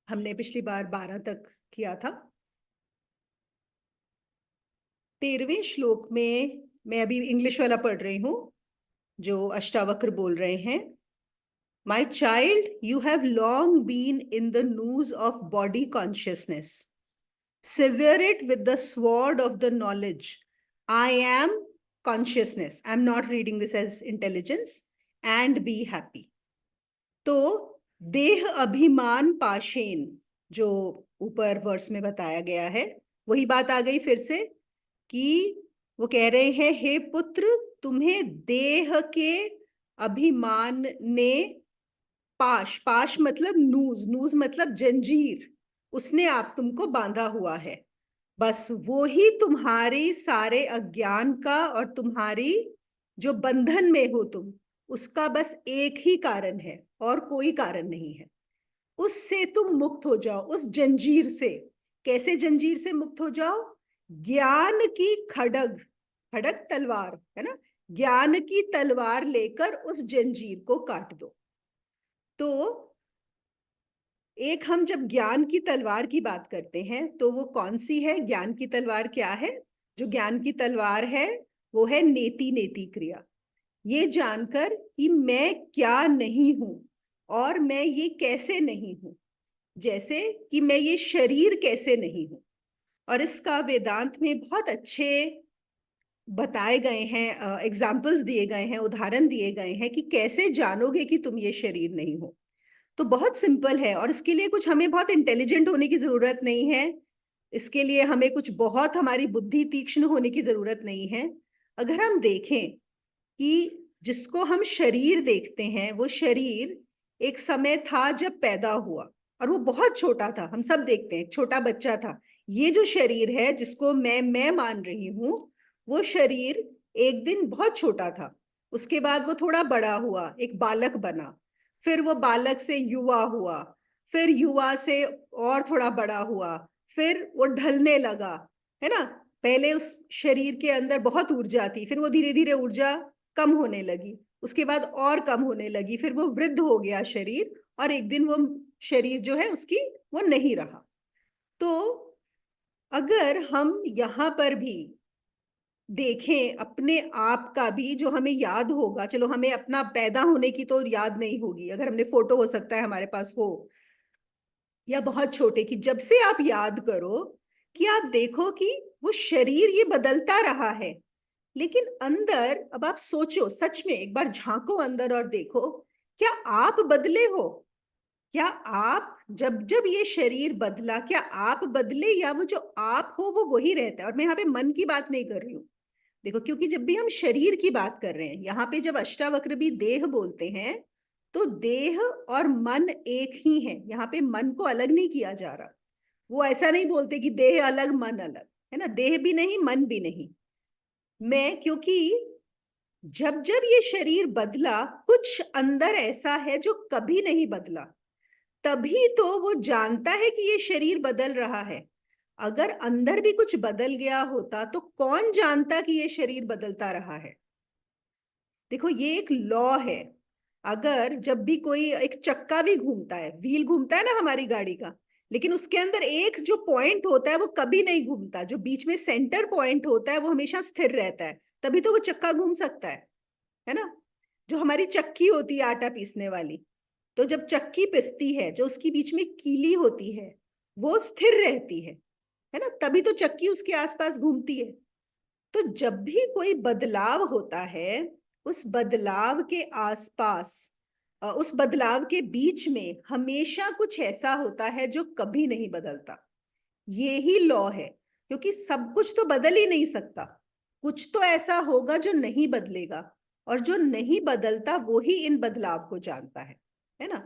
हमने पिछली बार 12 तक किया था। 13वें श्लोक में मैं अभी इंग्लिश वाला पढ़ रही हूं, जो अष्टावक्र बोल रहे हैं। My child, you have long been in the noose of body consciousness. Sever it with the sword of the knowledge. I am consciousness. I'm not reading this as intelligence. And be happy. तो देह अभिमान पाशेन, जो ऊपर verse में बताया गया है, वही बात आ गई फिर से कि वो कह रहे हैं, हे पुत्र, तुम्हें देह के अभिमान ने पाश, पाश मतलब नूज, नूज मतलब जंजीर, उसने आप तुमको बांधा हुआ है। बस वो ही तुम्हारी सारे अज्ञान का और तुम्हारी जो बंधन में हो तुम, उसका बस एक ही कारण है और कोई कारण नहीं है। उससे तुम मुक्त हो जाओ, उस जंजीर से। कैसे जंजीर से मुक्त हो जाओ? ज्ञान की खड़ग, खड़ग तलवार है ना, ज्ञान की तलवार लेकर उस जंजीर को काट दो। तो एक हम जब ज्ञान की तलवार की बात करते हैं तो वो कौन सी है? ज्ञान की तलवार क्या है? जो ज्ञान की तलवार है वो है नेति नेति क्रिया। ये जानकर कि मैं क्या नहीं हूं और मैं ये कैसे नहीं हूं, जैसे कि मैं ये शरीर कैसे नहीं हूं। और इसका वेदांत में बहुत अच्छे बताए गए हैं, एग्जाम्पल्स दिए गए हैं, उदाहरण दिए गए हैं कि कैसे जानोगे कि तुम ये शरीर नहीं हो। तो बहुत सिंपल है और इसके लिए कुछ हमें बहुत इंटेलिजेंट होने की जरूरत नहीं है। इसके लिए हमें कुछ बहुत हमारी बुद्धि तीक्ष्ण होने की जरूरत नहीं है। अगर हम देखें कि जिसको हम शरीर देखते हैं, वो शरीर एक समय था जब पैदा हुआ और वो बहुत छोटा था। हम सब देखते हैं, छोटा बच्चा था। ये जो शरीर है जिसको मैं मान रही हूं, वो शरीर एक दिन बहुत छोटा था। उसके बाद वो थोड़ा बड़ा हुआ, एक बालक बना। फिर वो बालक से युवा हुआ, फिर युवा से और थोड़ा बड़ा हुआ, फिर वो ढलने लगा, है ना। पहले उस शरीर के अंदर बहुत ऊर्जा थी, फिर वो धीरे धीरे ऊर्जा कम होने लगी, उसके बाद और कम होने लगी, फिर वो वृद्ध हो गया शरीर, और एक दिन वो शरीर जो है उसकी वो नहीं रहा। तो अगर हम यहाँ पर भी देखें अपने आप का भी, जो हमें याद होगा, चलो हमें अपना पैदा होने की तो याद नहीं होगी, अगर हमने फोटो हो सकता है हमारे पास हो, या बहुत छोटे की, जब से आप याद करो कि आप देखो कि वो शरीर ये बदलता रहा है, लेकिन अंदर अब आप सोचो, सच में एक बार झांको अंदर और देखो, क्या आप बदले हो? क्या आप, जब जब ये शरीर बदला, क्या आप बदले, या वो जो आप हो वो वही रहता है? और मैं यहाँ पे मन की बात नहीं कर रही हूँ, देखो, क्योंकि जब भी हम शरीर की बात कर रहे हैं, यहाँ पे जब अष्टावक्र भी देह बोलते हैं, तो देह और मन एक ही है। यहाँ पे मन को अलग नहीं किया जा रहा। वो ऐसा नहीं बोलते कि देह अलग मन अलग, है ना, देह भी नहीं मन भी नहीं। मैं, क्योंकि जब जब ये शरीर बदला, कुछ अंदर ऐसा है जो कभी नहीं बदला, तभी तो वो जानता है कि ये शरीर बदल रहा है। अगर अंदर भी कुछ बदल गया होता तो कौन जानता कि ये शरीर बदलता रहा है? देखो, ये एक लॉ है। अगर जब भी कोई एक चक्का भी घूमता है, व्हील घूमता है ना हमारी गाड़ी का, लेकिन उसके अंदर एक जो पॉइंट होता है वो कभी नहीं घूमता, जो बीच में सेंटर पॉइंट होता है वो हमेशा स्थिर रहता है, तभी तो वो चक्का घूम सकता है ना। जो हमारी चक्की होती है आटा पीसने वाली, तो जब चक्की पिसती है, जो उसकी बीच में कीली होती है वो स्थिर रहती है ना, तभी तो चक्की उसके आसपास घूमती है। तो जब भी कोई बदलाव होता है, उस बदलाव के आसपास, उस बदलाव के बीच में हमेशा कुछ ऐसा होता है जो कभी नहीं बदलता। ये ही लॉ है, क्योंकि सब कुछ तो बदल ही नहीं सकता। कुछ तो ऐसा होगा जो नहीं बदलेगा, और जो नहीं बदलता वो ही इन बदलाव को जानता है ना।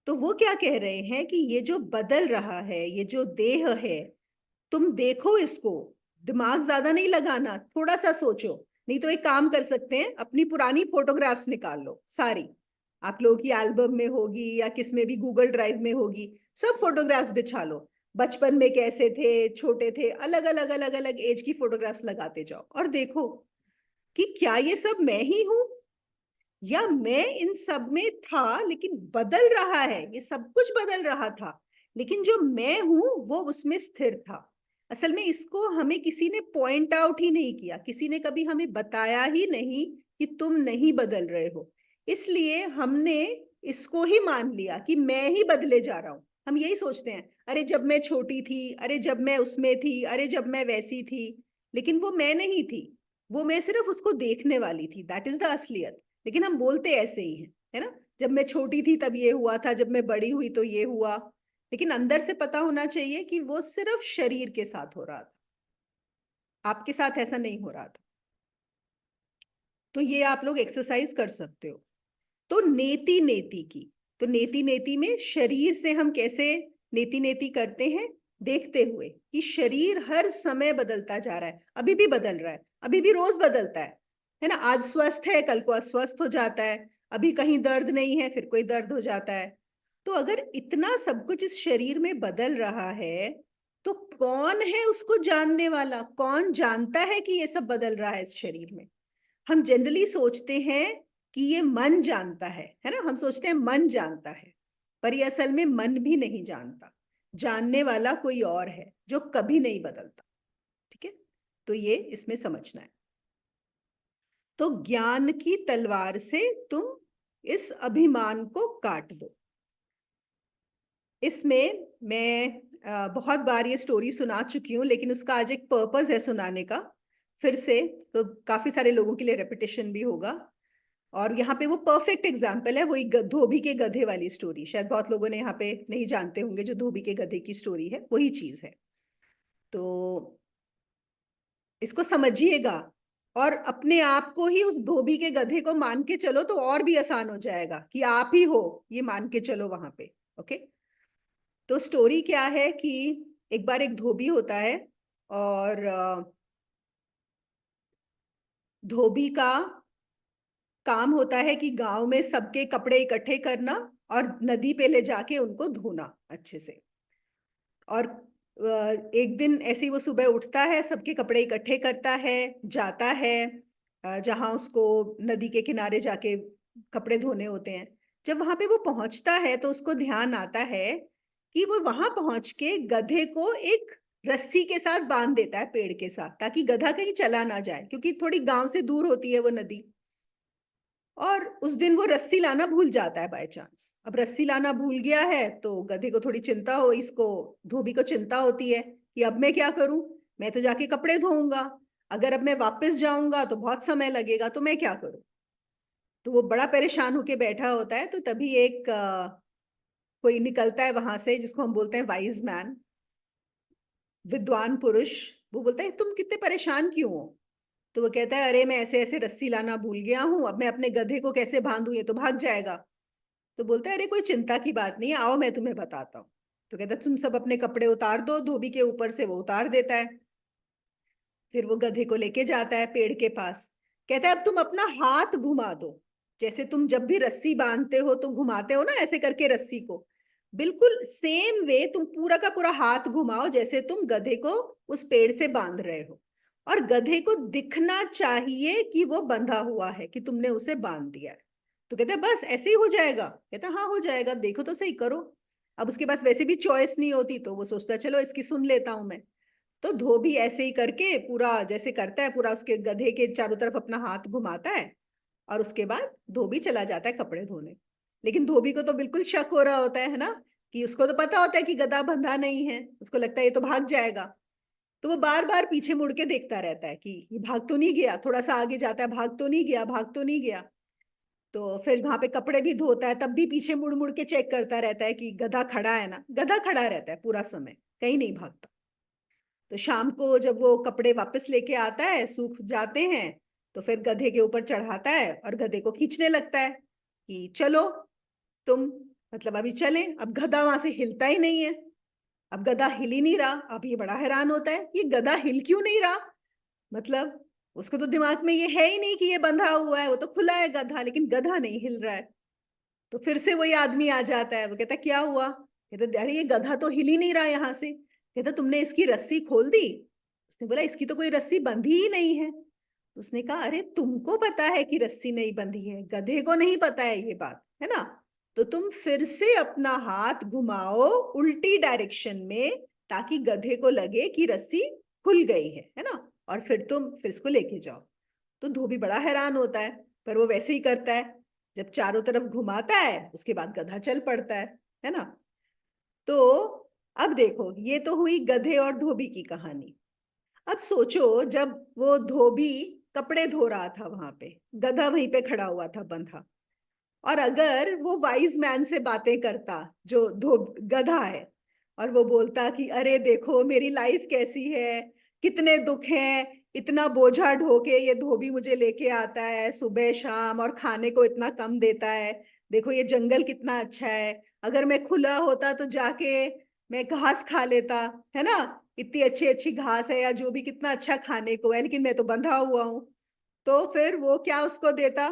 तो वो क्या कह रहे हैं कि ये जो बदल रहा है, ये जो देह है, तुम देखो इसको, दिमाग ज्यादा नहीं लगाना, थोड़ा सा सोचो। नहीं तो एक काम कर सकते हैं, अपनी पुरानी फोटोग्राफ्स निकाल लो सारी, आप लोगों की एल्बम में होगी या किस में भी, गूगल ड्राइव में होगी, सब फोटोग्राफ्स बिछा लो। बचपन में कैसे थे, छोटे थे, अलग अलग अलग अलग एज की फोटोग्राफ्स लगाते जाओ और देखो कि क्या ये सब मैं ही हूं, या मैं इन सब में था लेकिन बदल रहा है, ये सब कुछ बदल रहा था लेकिन जो मैं हूं वो उसमें स्थिर था। असल में इसको हमें किसी ने पॉइंट आउट ही नहीं किया, किसी ने कभी हमें बताया ही नहीं कि तुम नहीं बदल रहे हो। इसलिए हमने इसको ही मान लिया कि मैं ही बदले जा रहा हूं। हम यही सोचते हैं, अरे जब मैं छोटी थी, अरे जब मैं उसमें थी, अरे जब मैं वैसी थी। लेकिन वो मैं नहीं थी, वो मैं सिर्फ उसको देखने वाली थी। दैट इज द असलियत। लेकिन हम बोलते ऐसे ही हैं, है ना, जब मैं छोटी थी तब ये हुआ था, जब मैं बड़ी हुई तो ये हुआ। लेकिन अंदर से पता होना चाहिए कि वो सिर्फ शरीर के साथ हो रहा था, आपके साथ ऐसा नहीं हो रहा था। तो ये आप लोग एक्सरसाइज कर सकते हो। तो नेति नेति की, तो नेति नेति में शरीर से हम कैसे नेति नेति करते हैं, देखते हुए कि शरीर हर समय बदलता जा रहा है, अभी भी बदल रहा है, अभी भी रोज बदलता है ना। आज स्वस्थ है, कल को अस्वस्थ हो जाता है, अभी कहीं दर्द नहीं है, फिर कोई दर्द हो जाता है। तो अगर इतना सब कुछ इस शरीर में बदल रहा है, तो कौन है उसको जानने वाला, कौन जानता है कि ये सब बदल रहा है इस शरीर में। हम जनरली सोचते हैं कि ये मन जानता है ना, हम सोचते हैं मन जानता है, पर ये असल में मन भी नहीं जानता। जानने वाला कोई और है जो कभी नहीं बदलता। ठीक है, तो ये इसमें समझना है। तो ज्ञान की तलवार से तुम इस अभिमान को काट दो। इसमें मैं बहुत बार ये स्टोरी सुना चुकी हूँ, लेकिन उसका आज एक पर्पस है सुनाने का फिर से, तो काफी सारे लोगों के लिए रेपिटेशन भी होगा। और यहाँ पे वो परफेक्ट एग्जाम्पल है, वही धोबी के गधे वाली स्टोरी। शायद बहुत लोगों ने यहाँ पे नहीं जानते होंगे, जो धोबी के गधे की स्टोरी है वही चीज है। तो इसको समझिएगा और अपने आप को ही उस धोबी के गधे को मान के चलो, तो और भी आसान हो जाएगा कि आप ही हो, ये मान के चलो वहां पे। ओके, तो स्टोरी क्या है कि एक बार एक धोबी होता है, और धोबी का काम होता है कि गांव में सबके कपड़े इकट्ठे करना और नदी पे ले जाके उनको धोना अच्छे से। और एक दिन ऐसे ही वो सुबह उठता है, सबके कपड़े इकट्ठे करता है, जाता है जहां उसको नदी के किनारे जाके कपड़े धोने होते हैं। जब वहां पे वो पहुंचता है तो उसको ध्यान आता है कि वो वहां पहुंच के गधे को एक रस्सी के साथ बांध देता है, पेड़ के साथ, ताकि गधा कहीं चला ना जाए, क्योंकि थोड़ी गांव से दूर होती है वो नदी। और उस दिन वो रस्सी लाना भूल जाता है बाय चांस। अब रस्सी लाना भूल गया है तो गधे को थोड़ी चिंता हो, इसको धोबी को चिंता होती है कि अब मैं क्या करूं, मैं तो जाके कपड़े धोऊंगा, अगर अब मैं वापस जाऊंगा तो बहुत समय लगेगा, तो मैं क्या करूं। तो वो बड़ा परेशान होके बैठा होता है। तो तभी एक कोई निकलता है वहां से, जिसको हम बोलते हैं वाइज मैन, विद्वान पुरुष। वो बोलता है तुम कितने परेशान क्यों हो। तो वो कहता है, अरे मैं ऐसे ऐसे रस्सी लाना भूल गया हूं, अब मैं अपने गधे को कैसे बांधूं, ये तो भाग जाएगा। तो बोलता है, अरे कोई चिंता की बात नहीं है, आओ मैं तुम्हें बताता हूँ। तो कहता है, तुम सब अपने कपड़े उतार दो धोबी के ऊपर से। वो उतार देता है। फिर वो गधे को लेके जाता है पेड़ के पास। कहता है, अब तुम अपना हाथ घुमा दो, जैसे तुम जब भी रस्सी बांधते हो तो घुमाते हो ना ऐसे करके रस्सी को, बिल्कुल सेम वे तुम पूरा का पूरा हाथ घुमाओ, जैसे तुम गधे को उस पेड़ से बांध रहे हो। और गधे को दिखना चाहिए कि वो बंधा हुआ है, कि तुमने उसे बांध दिया है। तो कहते हैं, बस ऐसे ही हो जाएगा। कहता, हाँ हो जाएगा, देखो तो सही करो। अब उसके पास वैसे भी चॉइस नहीं होती, तो वो सोचता है चलो इसकी सुन लेता हूं मैं। तो धोबी ऐसे ही करके पूरा जैसे करता है, पूरा उसके गधे के चारों तरफ अपना हाथ घुमाता है, और उसके बाद धोबी चला जाता है कपड़े धोने। लेकिन धोबी को तो बिल्कुल शक हो रहा होता है ना, कि उसको तो पता होता है कि गधा बंधा नहीं है, उसको लगता है ये तो भाग जाएगा। तो वो बार बार पीछे मुड़ के देखता रहता है कि ये भाग तो नहीं गया, थोड़ा सा आगे जाता है, भाग तो नहीं गया, भाग तो नहीं गया। तो फिर वहां पे कपड़े भी धोता है, तब भी पीछे मुड़ मुड़ के चेक करता रहता है कि गधा खड़ा है ना। गधा खड़ा रहता है पूरा समय, कहीं नहीं भागता। तो शाम को जब वो कपड़े वापस लेके आता है, सूख जाते हैं, तो फिर गधे के ऊपर चढ़ाता है और गधे को खींचने लगता है कि चलो तुम, मतलब अभी चले। अब गधा वहां से हिलता ही नहीं है। अब गधा हिल ही नहीं रहा। अब ये बड़ा हैरान होता है, ये गधा हिल क्यों नहीं रहा। मतलब उसको तो दिमाग में ये है ही नहीं कि ये बंधा हुआ है, वो तो खुला है गधा, लेकिन गधा नहीं हिल रहा है। तो फिर से वही आदमी आ जाता है। वो कहता, क्या हुआ। कहता, अरे ये गधा तो हिल ही नहीं रहा यहाँ से। कहता, तुमने इसकी रस्सी खोल दी। उसने बोला, इसकी तो कोई रस्सी बंधी ही नहीं है। तो उसने कहा, अरे तुमको पता है कि रस्सी नहीं बंधी है, गधे को नहीं पता है ये बात, है ना। तो तुम फिर से अपना हाथ घुमाओ उल्टी डायरेक्शन में, ताकि गधे को लगे कि रस्सी खुल गई है ना, और फिर इसको लेके जाओ। तो धोबी बड़ा हैरान होता है, पर वो वैसे ही करता है। जब चारों तरफ घुमाता है उसके बाद गधा चल पड़ता है ना। तो अब देखो, ये तो हुई गधे और धोबी की कहानी। अब सोचो, जब वो धोबी कपड़े धो रहा था वहां पे, गधा वहीं पे खड़ा हुआ था बंधा, और अगर वो वाइज मैन से बातें करता जो धो गधा है, और वो बोलता कि अरे देखो मेरी लाइफ कैसी है, कितने दुख हैं, इतना बोझा ढोके ये धोबी मुझे लेके आता है सुबह शाम, और खाने को इतना कम देता है, देखो ये जंगल कितना अच्छा है, अगर मैं खुला होता तो जाके मैं घास खा लेता, है ना, इतनी अच्छी अच्छी घास है या जो भी, कितना अच्छा खाने को है, लेकिन मैं तो बंधा हुआ हूं। तो फिर वो क्या उसको देता,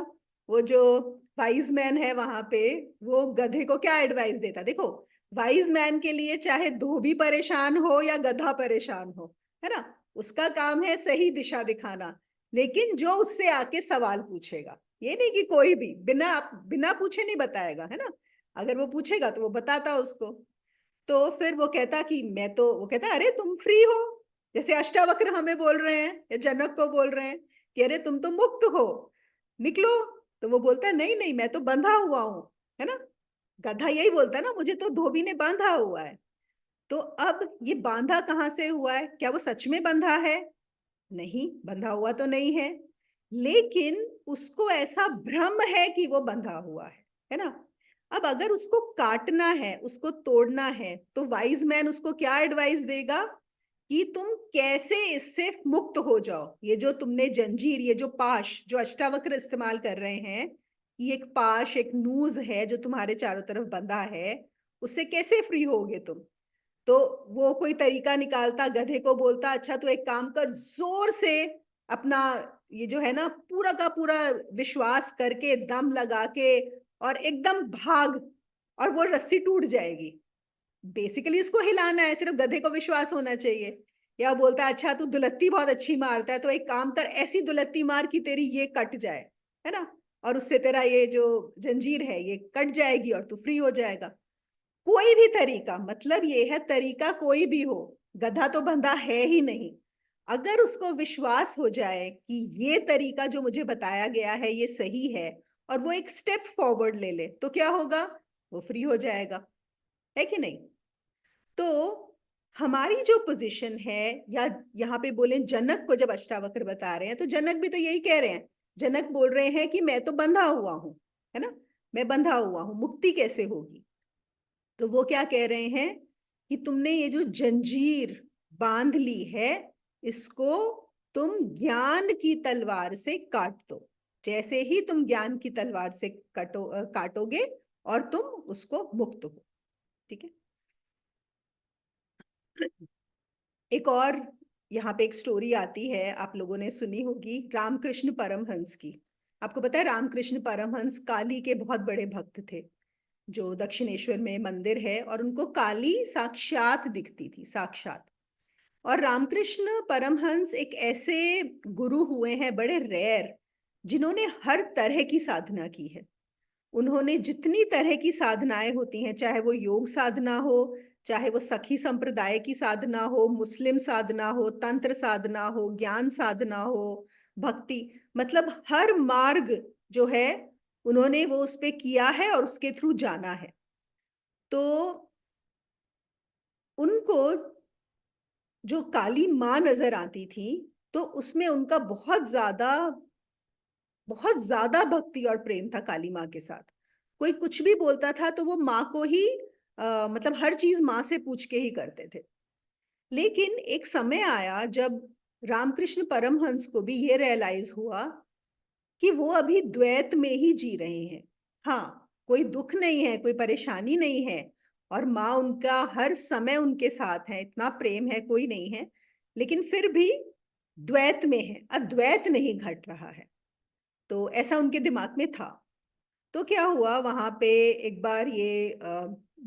वो जो वाइज मैन है वहां पे, वो गधे को क्या एडवाइस देता? देखो, वाइज मैन के लिए चाहे धोबी परेशान हो या गधा परेशान हो, है ना, उसका काम है सही दिशा दिखाना, लेकिन जो उससे आके सवाल पूछेगा, ये नहीं कि कोई भी बिना बिना पूछे नहीं बताएगा, है ना, अगर वो पूछेगा तो वो बताता उसको। तो फिर वो कहता अरे तुम फ्री हो, जैसे अष्टावक्र हमें बोल रहे हैं या जनक को बोल रहे हैं कि अरे तुम तो मुक्त हो, निकलो। तो वो बोलता है नहीं नहीं, मैं तो बंधा हुआ हूं, है ना। गधा यही बोलता है ना, मुझे तो धोबी ने बांधा हुआ है। तो अब ये बांधा कहाँ से हुआ है? क्या वो सच में बंधा है? नहीं, बंधा हुआ तो नहीं है, लेकिन उसको ऐसा भ्रम है कि वो बंधा हुआ है ना। अब अगर उसको काटना है, उसको तोड़ना है, तो वाइज मैन उसको क्या एडवाइस देगा कि तुम कैसे इससे मुक्त हो जाओ। ये जो तुमने जंजीर, ये जो पाश जो अष्टावक्र इस्तेमाल कर रहे हैं, ये एक पाश, एक नूज है जो तुम्हारे चारों तरफ बंधा है, उससे कैसे फ्री होगे तुम? तो वो कोई तरीका निकालता, गधे को बोलता अच्छा तो एक काम कर, जोर से अपना ये जो है ना पूरा का पूरा विश्वास करके दम लगा के और एकदम भाग, और वो रस्सी टूट जाएगी। बेसिकली इसको हिलाना है, सिर्फ गधे को विश्वास होना चाहिए। या बोलता है अच्छा तू दुलत्ती बहुत अच्छी मारता है, तो एक काम कर, ऐसी दुलत्ती मार कि तेरी ये कट जाए, है ना, और उससे तेरा ये जो जंजीर है ये कट जाएगी और तू फ्री हो जाएगा। कोई भी तरीका, मतलब ये है तरीका कोई भी हो, गधा तो बंधा है ही नहीं। अगर उसको विश्वास हो जाए कि ये तरीका जो मुझे बताया गया है ये सही है, और वो एक स्टेप फॉरवर्ड ले ले, तो क्या होगा? वो फ्री हो जाएगा, है कि नहीं? तो हमारी जो पोजीशन है, या यहाँ पे बोले जनक को जब अष्टावक्र बता रहे हैं, तो जनक भी तो यही कह रहे हैं। जनक बोल रहे हैं कि मैं तो बंधा हुआ हूं, है ना, मैं बंधा हुआ हूं, मुक्ति कैसे होगी? तो वो क्या कह रहे हैं कि तुमने ये जो जंजीर बांध ली है, इसको तुम ज्ञान की तलवार से काट दो। जैसे ही तुम ज्ञान की तलवार से काटोगे, और तुम उसको मुक्त हो। ठीक है। एक और यहाँ पे एक स्टोरी आती है, आप लोगों ने सुनी होगी, रामकृष्ण परमहंस की। आपको पता है रामकृष्ण परमहंस काली के बहुत बड़े भक्त थे, जो दक्षिणेश्वर में मंदिर है, और उनको काली साक्षात दिखती थी, साक्षात। और रामकृष्ण परमहंस एक ऐसे गुरु हुए हैं बड़े रेयर, जिन्होंने हर तरह की साधना की है। उन्होंने जितनी तरह की साधनाएं होती हैं, चाहे वो योग साधना हो, चाहे वो सखी संप्रदाय की साधना हो, मुस्लिम साधना हो, तंत्र साधना हो, ज्ञान साधना हो, भक्ति, मतलब हर मार्ग जो है उन्होंने वो उस पे किया है और उसके थ्रू जाना है। तो उनको जो काली माँ नजर आती थी, तो उसमें उनका बहुत ज्यादा भक्ति और प्रेम था काली माँ के साथ। कोई कुछ भी बोलता था तो वो माँ को ही मतलब हर चीज माँ से पूछ के ही करते थे। लेकिन एक समय आया जब रामकृष्ण परमहंस को भी ये रियलाइज हुआ कि वो अभी द्वैत में ही जी रहे हैं। हाँ, कोई दुख नहीं है, कोई परेशानी नहीं है, और माँ उनका हर समय उनके साथ है, इतना प्रेम है, कोई नहीं है, लेकिन फिर भी द्वैत में है, अद्वैत नहीं घट रहा है। तो ऐसा उनके दिमाग में था। तो क्या हुआ, वहां पे एक बार ये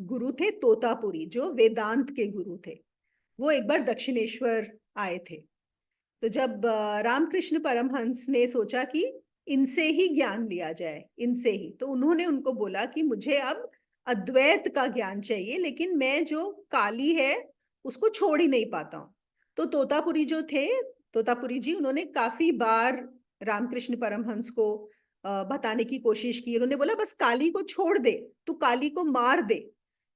गुरु थे तोतापुरी, जो वेदांत के गुरु थे, वो एक बार दक्षिणेश्वर आए थे। तो जब रामकृष्ण परमहंस ने सोचा कि इनसे ही ज्ञान लिया जाए, इनसे ही। तो उन्होंने उनको बोला कि मुझे अब अद्वैत का ज्ञान चाहिए, लेकिन मैं जो काली है उसको छोड़ ही नहीं पाता हूँ। तो तोतापुरी जो थे, तोतापुरी जी, उन्होंने काफी बार रामकृष्ण परमहंस को बताने की कोशिश की। उन्होंने बोला बस काली को छोड़ दे, तू काली को मार दे।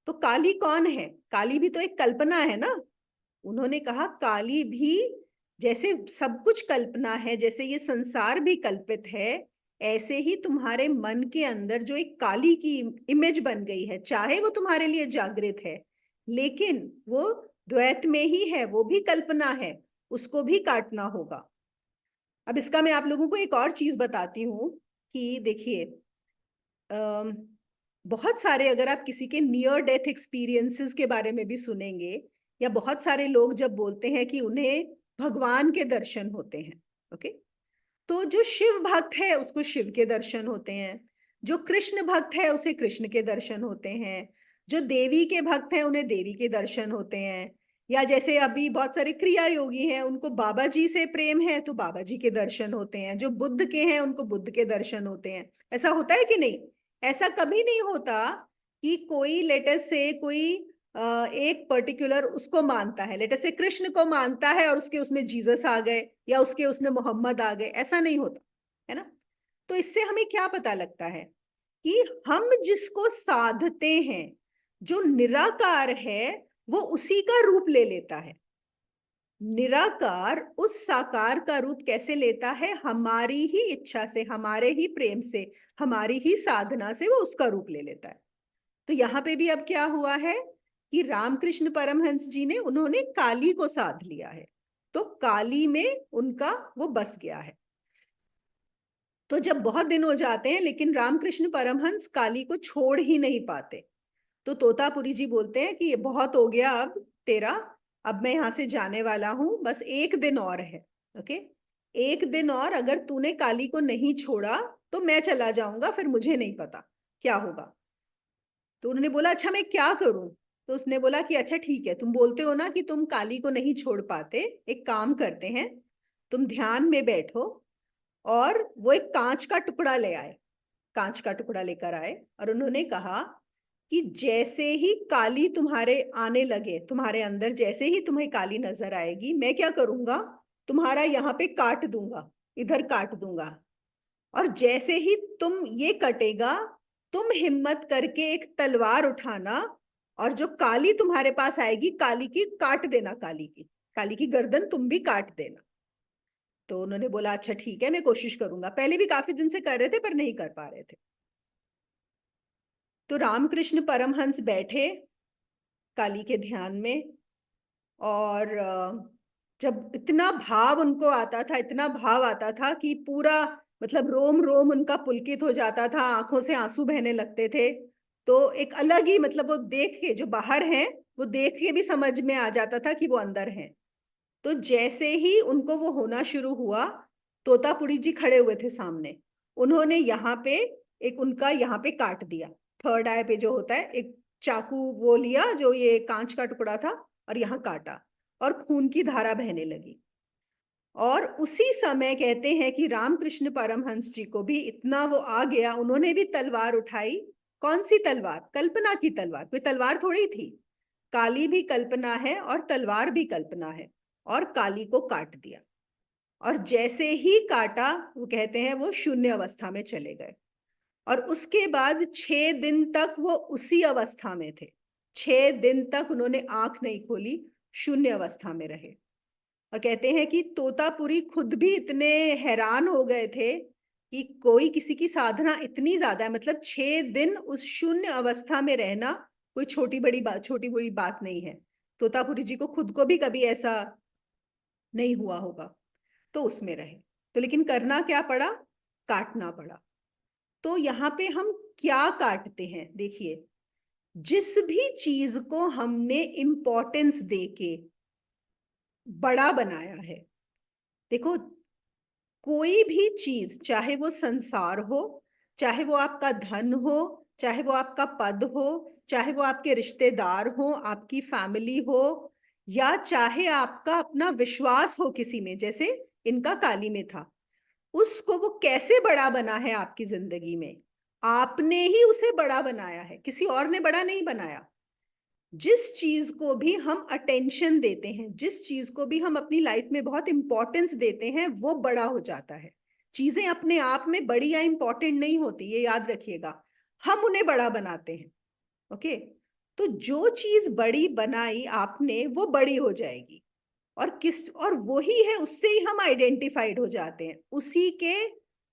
तो काली कौन है? काली भी तो एक कल्पना है ना। उन्होंने कहा काली भी, जैसे सब कुछ कल्पना है, जैसे ये संसार भी कल्पित है, ऐसे ही तुम्हारे मन के अंदर जो एक काली की इमेज बन गई है, चाहे वो तुम्हारे लिए जागृत है, लेकिन वो द्वैत में ही है, वो भी कल्पना है, उसको भी काटना होगा। अब इसका मैं आप लोगों को एक और चीज बताती हूँ कि देखिए, बहुत सारे, अगर आप किसी के नियर डेथ एक्सपीरियंसेस के बारे में भी सुनेंगे, या बहुत सारे लोग जब बोलते हैं कि उन्हें भगवान के दर्शन होते हैं, ओके, तो जो शिव भक्त है उसको शिव के दर्शन होते हैं, जो कृष्ण भक्त है उसे कृष्ण के दर्शन होते हैं, जो देवी के भक्त हैं उन्हें देवी के दर्शन होते हैं, या जैसे अभी बहुत सारे क्रिया योगी हैं उनको बाबा जी से प्रेम है तो बाबा जी के दर्शन होते हैं, जो बुद्ध के हैं उनको बुद्ध के दर्शन होते हैं। ऐसा होता है कि नहीं? ऐसा कभी नहीं होता कि कोई लेटेस्ट से कोई एक पर्टिकुलर उसको मानता है, लेटेस्ट से कृष्ण को मानता है और उसके उसमें जीसस आ गए या उसके उसमें मोहम्मद आ गए, ऐसा नहीं होता है ना। तो इससे हमें क्या पता लगता है कि हम जिसको साधते हैं, जो निराकार है, वो उसी का रूप ले लेता है। निराकार उस साकार का रूप कैसे लेता है? हमारी ही इच्छा से, हमारे ही प्रेम से, हमारी ही साधना से वो उसका रूप ले लेता है। तो यहाँ पे भी अब क्या हुआ है कि रामकृष्ण परमहंस जी ने, उन्होंने काली को साध लिया है, तो काली में उनका वो बस गया है। तो जब बहुत दिन हो जाते हैं लेकिन रामकृष्ण परमहंस काली को छोड़ ही नहीं पाते, तो तोतापुरी जी बोलते हैं कि ये बहुत हो गया अब तेरा, अब मैं यहां से जाने वाला हूं, बस एक दिन और है। ओके, एक दिन और अगर तूने काली को नहीं छोड़ा तो मैं चला जाऊंगा, फिर मुझे नहीं पता क्या होगा। तो उन्होंने बोला अच्छा मैं क्या करूं? तो उसने बोला कि अच्छा ठीक है, तुम बोलते हो ना कि तुम काली को नहीं छोड़ पाते, एक काम करते हैं, तुम ध्यान में बैठो और वो एक कांच का टुकड़ा ले आए, कांच का टुकड़ा लेकर आए, और उन्होंने कहा कि जैसे ही काली तुम्हारे आने लगे, तुम्हारे अंदर जैसे ही तुम्हें काली नजर आएगी, मैं क्या करूंगा, तुम्हारा यहाँ पे काट दूंगा, इधर काट दूंगा, और जैसे ही तुम ये कटेगा, तुम हिम्मत करके एक तलवार उठाना और जो काली तुम्हारे पास आएगी, काली की काट देना, काली की गर्दन तुम भी काट देना। तो उन्होंने बोला अच्छा ठीक है, मैं कोशिश करूंगा। पहले भी काफी दिन से कर रहे थे पर नहीं कर पा रहे थे। तो रामकृष्ण परमहंस बैठे काली के ध्यान में, और जब इतना भाव उनको आता था, इतना भाव आता था कि पूरा, मतलब रोम रोम उनका पुलकित हो जाता था, आंखों से आंसू बहने लगते थे। तो एक अलग ही, मतलब वो देख के, जो बाहर हैं वो देख के भी समझ में आ जाता था कि वो अंदर हैं। तो जैसे ही उनको वो होना शुरू हुआ, तोतापुरी जी खड़े हुए थे सामने, उन्होंने यहाँ पे एक उनका यहाँ पे काट दिया, थर्ड आई पे जो होता है, एक चाकू वो लिया जो ये कांच का टुकड़ा था, और यहाँ काटा, और खून की धारा बहने लगी। और उसी समय कहते हैं कि रामकृष्ण परमहंस जी को भी इतना वो आ गया, उन्होंने भी तलवार उठाई। कौन सी तलवार? कल्पना की तलवार, कोई तलवार थोड़ी थी, काली भी कल्पना है और तलवार भी कल्पना है, और काली को काट दिया। और जैसे ही काटा, वो कहते हैं वो शून्य अवस्था में चले गए, और उसके बाद 6 दिन तक वो उसी अवस्था में थे। 6 दिन तक उन्होंने आंख नहीं खोली, शून्य अवस्था में रहे। और कहते हैं कि तोतापुरी खुद भी इतने हैरान हो गए थे कि कोई, किसी की साधना इतनी ज्यादा है, मतलब 6 दिन उस शून्य अवस्था में रहना कोई छोटी बड़ी बात नहीं है। तोतापुरी जी को खुद को भी कभी ऐसा नहीं हुआ होगा, तो उसमें रहे। तो लेकिन करना क्या पड़ा? काटना पड़ा। तो यहाँ पे हम क्या काटते हैं? देखिए, जिस भी चीज को हमने इंपॉर्टेंस देके बड़ा बनाया है, देखो, कोई भी चीज, चाहे वो संसार हो, चाहे वो आपका धन हो, चाहे वो आपका पद हो, चाहे वो आपके रिश्तेदार हो, आपकी फैमिली हो, या चाहे आपका अपना विश्वास हो किसी में, जैसे इनका काली में था, उसको वो कैसे बड़ा बना है आपकी जिंदगी में, आपने ही उसे बड़ा बनाया है, किसी और ने बड़ा नहीं बनाया। जिस चीज को भी हम अटेंशन देते हैं, जिस चीज को भी हम अपनी लाइफ में बहुत इंपॉर्टेंस देते हैं, वो बड़ा हो जाता है। चीजें अपने आप में बड़ी या इंपॉर्टेंट नहीं होती, ये याद रखिएगा, हम उन्हें बड़ा बनाते हैं। ओके, तो जो चीज बड़ी बनाई आपने वो बड़ी हो जाएगी, और वही है, उससे ही हम आइडेंटिफाइड हो जाते हैं, उसी के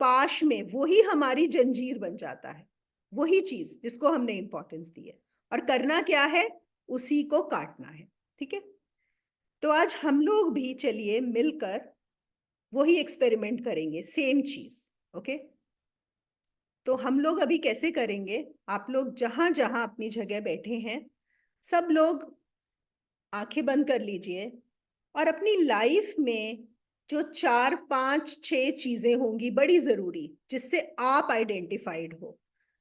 पाश में वही हमारी जंजीर बन जाता है, वही चीज जिसको हमने इंपॉर्टेंस दी है। और करना क्या है, उसी को काटना है। ठीक है, तो आज हम लोग भी चलिए मिलकर वही एक्सपेरिमेंट करेंगे, सेम चीज। ओके, तो हम लोग अभी कैसे करेंगे, आप लोग जहां जहां अपनी जगह बैठे हैं, सब लोग आंखें बंद कर लीजिए, और अपनी लाइफ में जो 4 5 6 चीजें होंगी बड़ी जरूरी, जिससे आप आइडेंटिफाइड हो,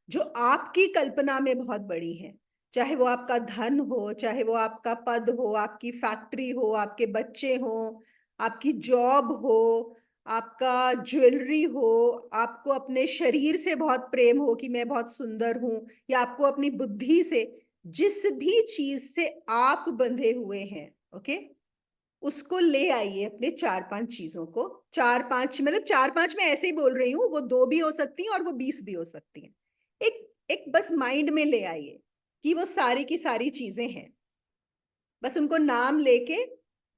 जो आपकी कल्पना में बहुत बड़ी हैं, चाहे वो आपका धन हो, चाहे वो आपका पद हो, आपकी फैक्ट्री हो, आपके बच्चे हो, आपकी जॉब हो, आपका ज्वेलरी हो, आपको अपने शरीर से बहुत प्रेम हो कि मैं बहुत सुंदर हूं, या आपको अपनी बुद्धि से, जिस भी चीज से आप बंधे हुए हैं, ओके, उसको ले आइए, अपने 4 5 चीजों को। 4 5 मतलब 4 5 मैं ऐसे ही बोल रही हूँ, वो 2 भी हो सकती हैं और वो 20 भी हो सकती हैं। एक एक बस माइंड में ले आइए कि वो सारी की सारी चीजें हैं, बस उनको नाम लेके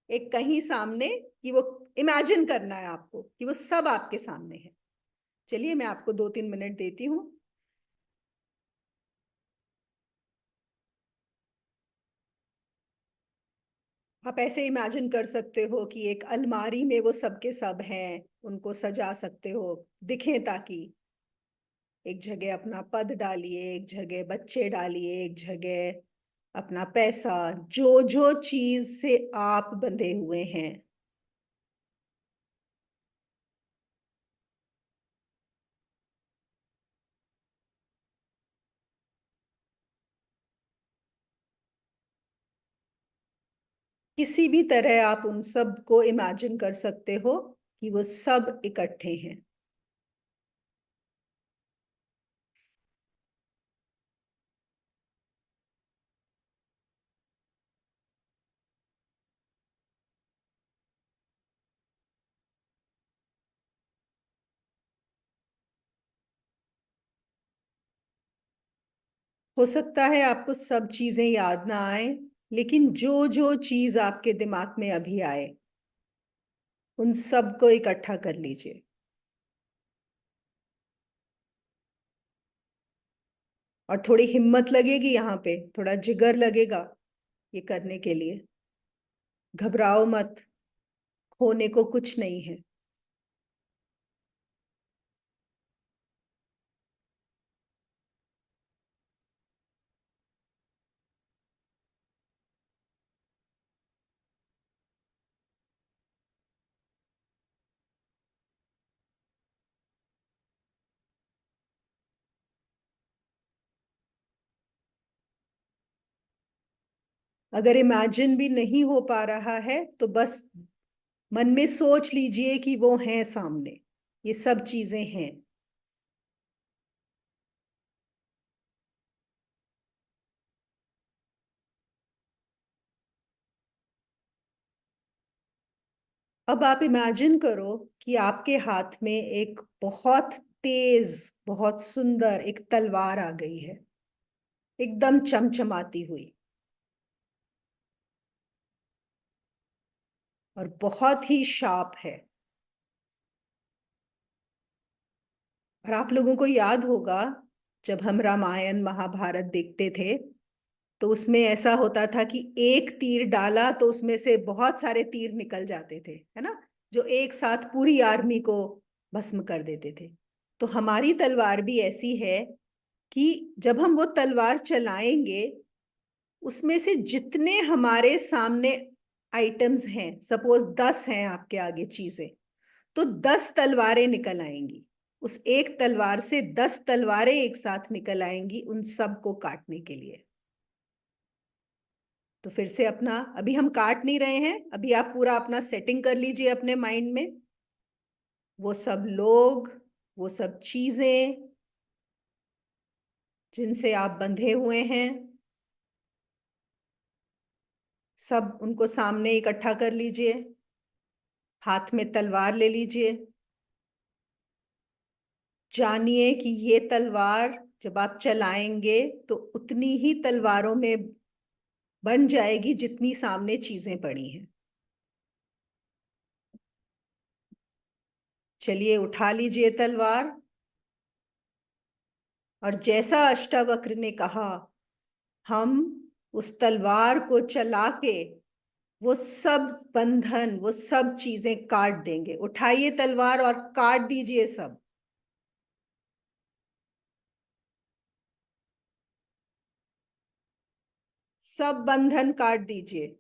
एक कहीं सामने, कि वो इमेजिन करना है आपको कि वो सब आपके सामने है। चलिए मैं आपको 2 3 मिनट देती हूँ। आप ऐसे इमेजिन कर सकते हो कि एक अलमारी में वो सब के सब हैं, उनको सजा सकते हो, दिखें, ताकि एक जगह अपना पद डालिए, एक जगह बच्चे डालिए, एक जगह अपना पैसा, जो जो चीज से आप बंधे हुए हैं। किसी भी तरह आप उन सब को इमेजिन कर सकते हो कि वो सब इकट्ठे हैं। हो सकता है आपको सब चीजें याद ना आए, लेकिन जो जो चीज आपके दिमाग में अभी आए, उन सब को इकट्ठा कर लीजिए। और थोड़ी हिम्मत लगेगी, यहाँ पे थोड़ा जिगर लगेगा ये करने के लिए। घबराओ मत, खोने को कुछ नहीं है। अगर इमेजिन भी नहीं हो पा रहा है तो बस मन में सोच लीजिए कि वो हैं सामने, ये सब चीजें हैं। अब आप इमेजिन करो कि आपके हाथ में एक बहुत तेज, बहुत सुंदर एक तलवार आ गई है, एकदम चमचमाती हुई, और बहुत ही शार्प है। और आप लोगों को याद होगा, जब हम रामायण महाभारत देखते थे, तो उसमें ऐसा होता था कि एक तीर डाला तो उसमें से बहुत सारे तीर निकल जाते थे, है ना, जो एक साथ पूरी आर्मी को भस्म कर देते थे। तो हमारी तलवार भी ऐसी है कि जब हम वो तलवार चलाएंगे, उसमें से जितने हमारे सामने आइटम्स हैं, सपोज 10 हैं आपके आगे चीजें, तो 10 तलवारें निकल आएंगी। उस एक तलवार से 10 तलवारें एक साथ निकल आएंगी उन सबको काटने के लिए। तो फिर से अपना, अभी हम काट नहीं रहे हैं, अभी आप पूरा अपना सेटिंग कर लीजिए अपने माइंड में। वो सब लोग, वो सब चीजें जिनसे आप बंधे हुए हैं, सब उनको सामने इकट्ठा कर लीजिए। हाथ में तलवार ले लीजिए। जानिए कि ये तलवार जब आप चलाएंगे तो उतनी ही तलवारों में बन जाएगी जितनी सामने चीजें पड़ी हैं। चलिए, उठा लीजिए तलवार। और जैसा अष्टावक्र ने कहा, हम उस तलवार को चला के वो सब बंधन, वो सब चीजें काट देंगे। उठाइए तलवार और काट दीजिए सब। सब बंधन काट दीजिए।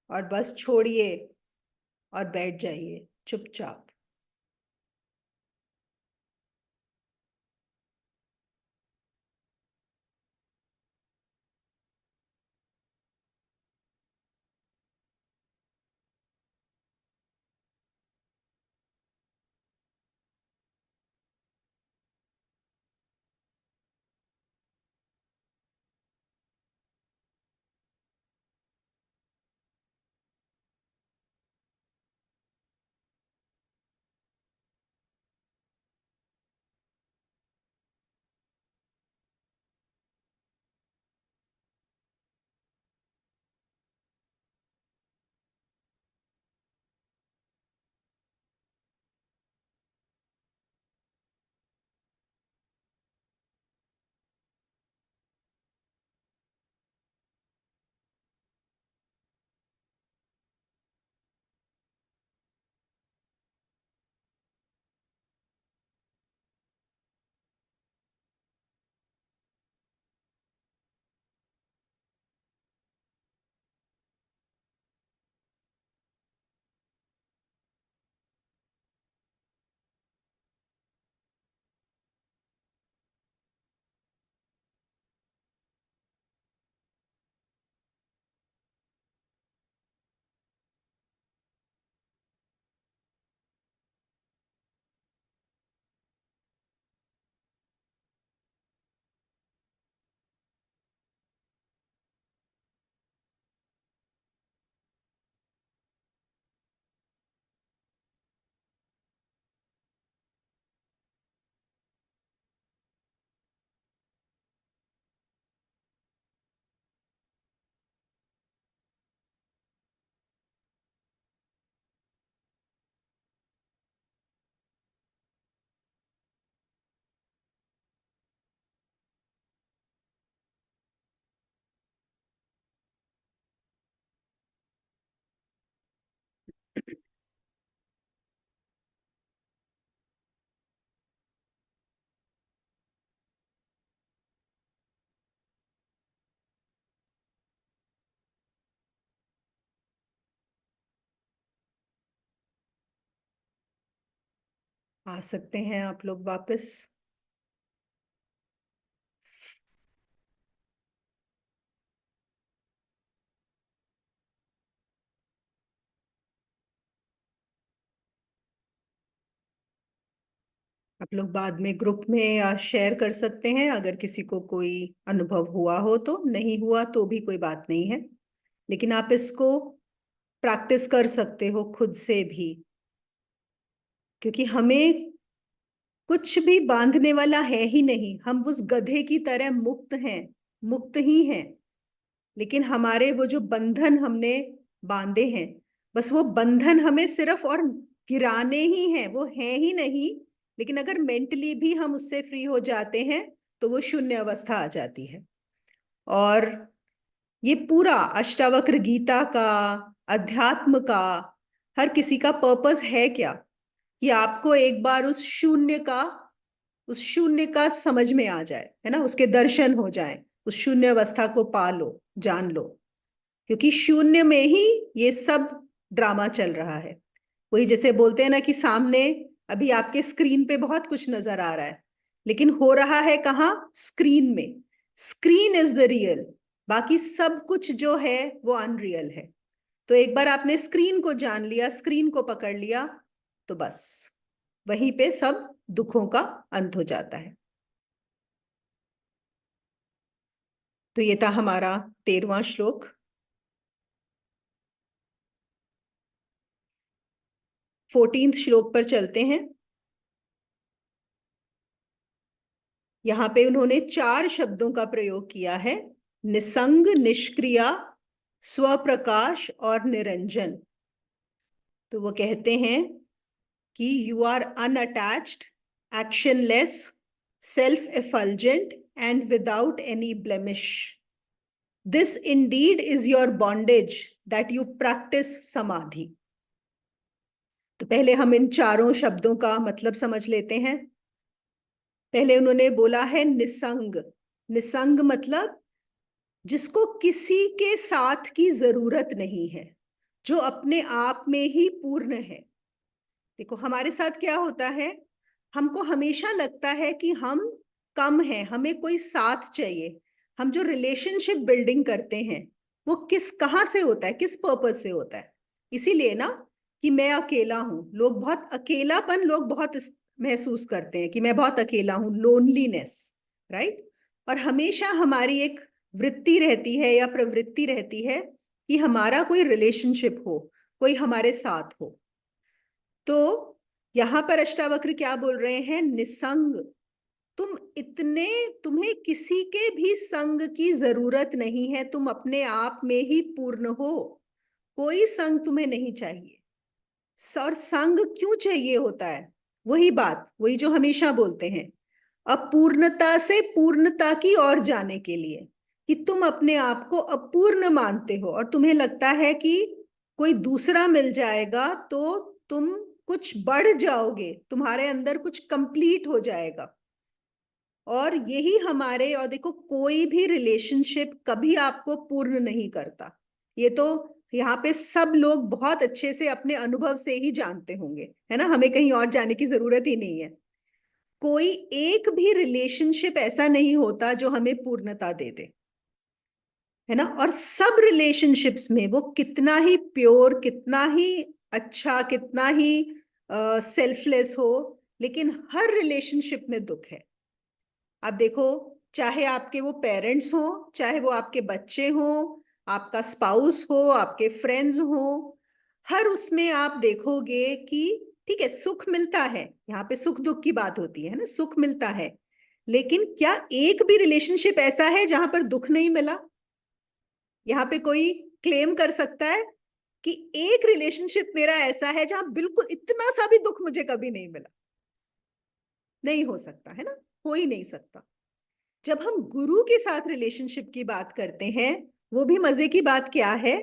और बस छोड़िए और बैठ जाइए चुपचाप। आ सकते हैं आप लोग वापस। आप लोग बाद में ग्रुप में शेयर कर सकते हैं, अगर किसी को कोई अनुभव हुआ हो तो। नहीं हुआ तो भी कोई बात नहीं है, लेकिन आप इसको प्रैक्टिस कर सकते हो खुद से भी। क्योंकि हमें कुछ भी बांधने वाला है ही नहीं, हम उस गधे की तरह मुक्त हैं, मुक्त ही हैं। लेकिन हमारे वो जो बंधन हमने बांधे हैं, बस वो बंधन हमें सिर्फ और गिराने ही हैं, वो है ही नहीं। लेकिन अगर मेंटली भी हम उससे फ्री हो जाते हैं तो वो शून्य अवस्था आ जाती है। और ये पूरा अष्टावक्र गीता का, अध्यात्म का, हर किसी का पर्पस है क्या? कि आपको एक बार उस शून्य का समझ में आ जाए, है ना, उसके दर्शन हो जाए, उस शून्य अवस्था को पा लो, जान लो। क्योंकि शून्य में ही ये सब ड्रामा चल रहा है। वही जैसे बोलते हैं ना कि सामने अभी आपके स्क्रीन पे बहुत कुछ नजर आ रहा है, लेकिन हो रहा है कहाँ? स्क्रीन में। स्क्रीन इज द रियल, बाकी सब कुछ जो है वो अनरियल है। तो एक बार आपने स्क्रीन को जान लिया, स्क्रीन को पकड़ लिया, तो बस वहीं पे सब दुखों का अंत हो जाता है। तो ये था हमारा 13वां श्लोक। 14वें श्लोक पर चलते हैं। यहां पे उन्होंने 4 शब्दों का प्रयोग किया है, निसंग, निष्क्रिया, स्वप्रकाश और निरंजन। तो वो कहते हैं कि you are unattached, actionless, self effulgent and without any blemish. This indeed is your bondage that you practise samadhi. तो पहले हम इन चारों शब्दों का मतलब समझ लेते हैं। पहले उन्होंने बोला है निसंग। निसंग मतलब जिसको किसी के साथ की जरूरत नहीं है, जो अपने आप में ही पूर्ण है। देखो हमारे साथ क्या होता है, हमको हमेशा लगता है कि हम कम हैं, हमें कोई साथ चाहिए। हम जो रिलेशनशिप बिल्डिंग करते हैं वो कहाँ से होता है, किस पर्पस से होता है? इसीलिए ना कि मैं अकेला हूं। लोग बहुत अकेलापन लोग बहुत महसूस करते हैं कि मैं बहुत अकेला हूं, लोनलीनेस, राइट। और हमेशा हमारी एक वृत्ति रहती है या प्रवृत्ति रहती है कि हमारा कोई रिलेशनशिप हो, कोई हमारे साथ हो। तो यहां पर अष्टावक्र क्या बोल रहे हैं, निसंग। तुम्हें किसी के भी संग की जरूरत नहीं है, तुम अपने आप में ही पूर्ण हो। कोई संग तुम्हें नहीं चाहिए। और संग क्यों चाहिए होता है? वही बात, वही जो हमेशा बोलते हैं, अपूर्णता से पूर्णता की ओर जाने के लिए। कि तुम अपने आप को अपूर्ण मानते हो और तुम्हें लगता है कि कोई दूसरा मिल जाएगा तो तुम कुछ बढ़ जाओगे, तुम्हारे अंदर कुछ कंप्लीट हो जाएगा। और यही हमारे, और देखो कोई भी रिलेशनशिप कभी आपको पूर्ण नहीं करता। ये तो यहाँ पे सब लोग बहुत अच्छे से अपने अनुभव से ही जानते होंगे, है ना। हमें कहीं और जाने की जरूरत ही नहीं है। कोई एक भी रिलेशनशिप ऐसा नहीं होता जो हमें पूर्णता दे दे, है ना। और सब रिलेशनशिप्स में वो कितना ही प्योर, कितना ही अच्छा, कितना ही सेल्फलेस हो, लेकिन हर रिलेशनशिप में दुख है। आप देखो, चाहे आपके वो पेरेंट्स हो, चाहे वो आपके बच्चे हो, आपका स्पाउस हो, आपके फ्रेंड्स हो, हर उसमें आप देखोगे कि ठीक है, सुख मिलता है। यहाँ पे सुख दुख की बात होती है ना, सुख मिलता है। लेकिन क्या एक भी रिलेशनशिप ऐसा है जहां पर दुख नहीं मिला? यहाँ पे कोई क्लेम कर सकता है कि एक रिलेशनशिप मेरा ऐसा है जहां बिल्कुल इतना सा भी दुख मुझे कभी नहीं मिला? नहीं हो सकता, है ना, हो ही नहीं सकता। जब हम गुरु के साथ रिलेशनशिप की बात करते हैं, वो भी मजे की बात क्या है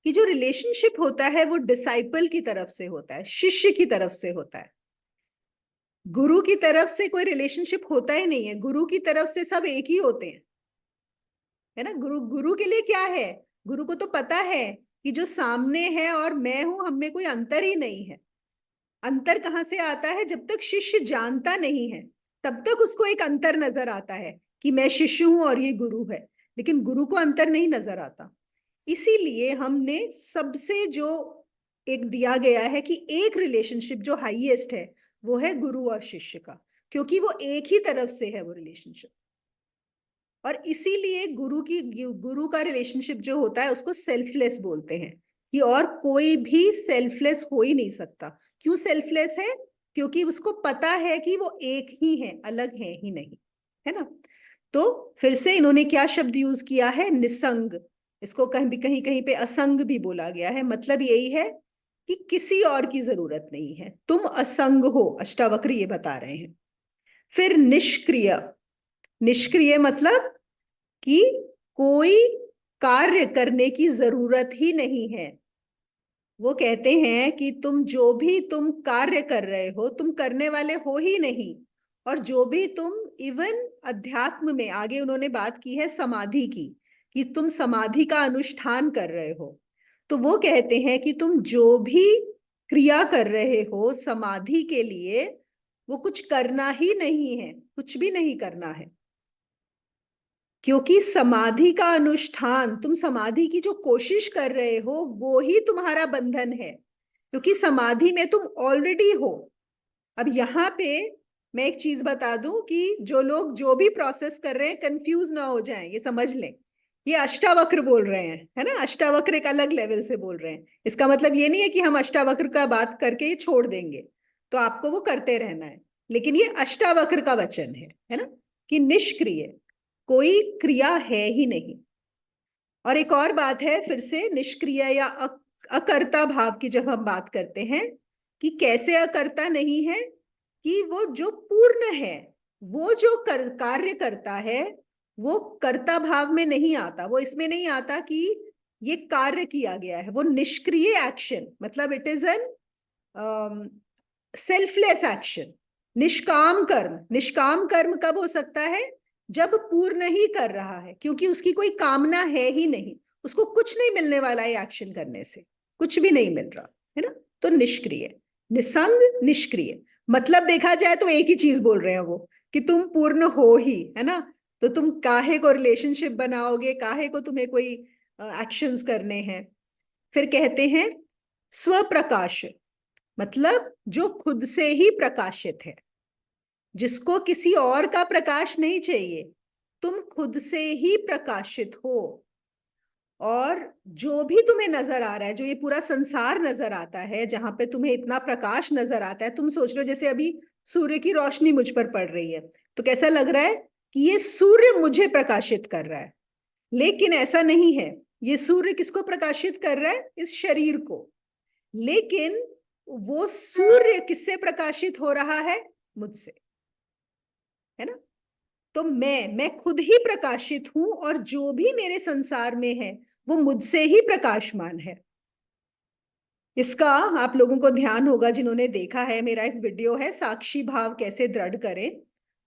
कि जो रिलेशनशिप होता है वो डिसाइपल की तरफ से होता है, शिष्य की तरफ से होता है। गुरु की तरफ से कोई रिलेशनशिप होता ही नहीं है। गुरु की तरफ से सब एक ही होते हैं, है ना। गुरु गुरु के लिए क्या है, गुरु को तो पता है कि जो सामने है और मैं हूं, हम में कोई अंतर ही नहीं है। अंतर कहाँ से आता है? जब तक शिष्य जानता नहीं है तब तक उसको एक अंतर नजर आता है कि मैं शिष्य हूं और ये गुरु है, लेकिन गुरु को अंतर नहीं नजर आता। इसीलिए हमने सबसे जो एक दिया गया है कि एक रिलेशनशिप जो हाईएस्ट है वो है गुरु और शिष्य का, क्योंकि वो एक ही तरफ से है वो रिलेशनशिप। और इसीलिए गुरु का रिलेशनशिप जो होता है उसको सेल्फलेस बोलते हैं, कि और कोई भी सेल्फलेस हो ही नहीं सकता। क्यों सेल्फलेस है? क्योंकि उसको पता है कि वो एक ही है, अलग है ही नहीं, है ना। तो फिर से इन्होंने क्या शब्द यूज किया है, निसंग। इसको कहीं कहीं कहीं पे असंग भी बोला गया है। मतलब यही है कि किसी और की जरूरत नहीं है, तुम असंग हो, अष्टावक्र ये बता रहे हैं। फिर निष्क्रिय। निष्क्रिय मतलब कि कोई कार्य करने की जरूरत ही नहीं है। वो कहते हैं कि तुम कार्य कर रहे हो, तुम करने वाले हो ही नहीं। और जो भी तुम इवन अध्यात्म में, आगे उन्होंने बात की है समाधि की, कि तुम समाधि का अनुष्ठान कर रहे हो, तो वो कहते हैं कि तुम जो भी क्रिया कर रहे हो समाधि के लिए, वो कुछ करना ही नहीं है, कुछ भी नहीं करना है। क्योंकि समाधि का अनुष्ठान, तुम समाधि की जो कोशिश कर रहे हो वो ही तुम्हारा बंधन है, क्योंकि समाधि में तुम ऑलरेडी हो। अब यहाँ पे मैं एक चीज बता दूं कि जो लोग जो भी प्रोसेस कर रहे हैं कंफ्यूज ना हो जाएं, ये समझ लें, ये अष्टावक्र बोल रहे हैं, है ना। अष्टावक्र एक अलग लेवल से बोल रहे हैं। इसका मतलब ये नहीं है कि हम अष्टावक्र का बात करके ये छोड़ देंगे, तो आपको वो करते रहना है। लेकिन ये अष्टावक्र का वचन है ना, कि निष्क्रिय, कोई क्रिया है ही नहीं। और एक और बात है, फिर से निष्क्रिय या अकर्ता भाव की जब हम बात करते हैं, कि कैसे अकर्ता नहीं है, कि वो जो पूर्ण है, वो जो कार्य करता है, वो कर्ता भाव में नहीं आता, वो इसमें नहीं आता कि ये कार्य किया गया है। वो निष्क्रिय एक्शन, मतलब it is an selfless action, निष्काम कर्म। निष्काम कर्म कब हो सकता है? जब पूर्ण ही कर रहा है, क्योंकि उसकी कोई कामना है ही नहीं, उसको कुछ नहीं मिलने वाला है एक्शन करने से, कुछ भी नहीं मिल रहा है ना। तो निष्क्रिय, निसंग, निष्क्रिय, मतलब देखा जाए तो एक ही चीज बोल रहे हैं वो, कि तुम पूर्ण हो ही, है ना। तो तुम काहे को रिलेशनशिप बनाओगे, काहे को तुम्हें कोई एक्शंस करने हैं। फिर कहते हैं स्वप्रकाश, मतलब जो खुद से ही प्रकाशित है, जिसको किसी और का प्रकाश नहीं चाहिए, तुम खुद से ही प्रकाशित हो। और जो भी तुम्हें नजर आ रहा है, जो ये पूरा संसार नजर आता है, जहां पे तुम्हें इतना प्रकाश नजर आता है, तुम सोच रहे हो जैसे अभी सूर्य की रोशनी मुझ पर पड़ रही है, तो कैसा लग रहा है कि ये सूर्य मुझे प्रकाशित कर रहा है। लेकिन ऐसा नहीं है। ये सूर्य किसको प्रकाशित कर रहा है? इस शरीर को। लेकिन वो सूर्य किससे प्रकाशित हो रहा है? मुझसे, है ना। तो मैं खुद ही प्रकाशित हूं, और जो भी मेरे संसार में है वो मुझसे ही प्रकाशमान है। इसका आप लोगों को ध्यान होगा, जिन्होंने देखा है, मेरा एक वीडियो है साक्षी भाव कैसे दृढ़ करें,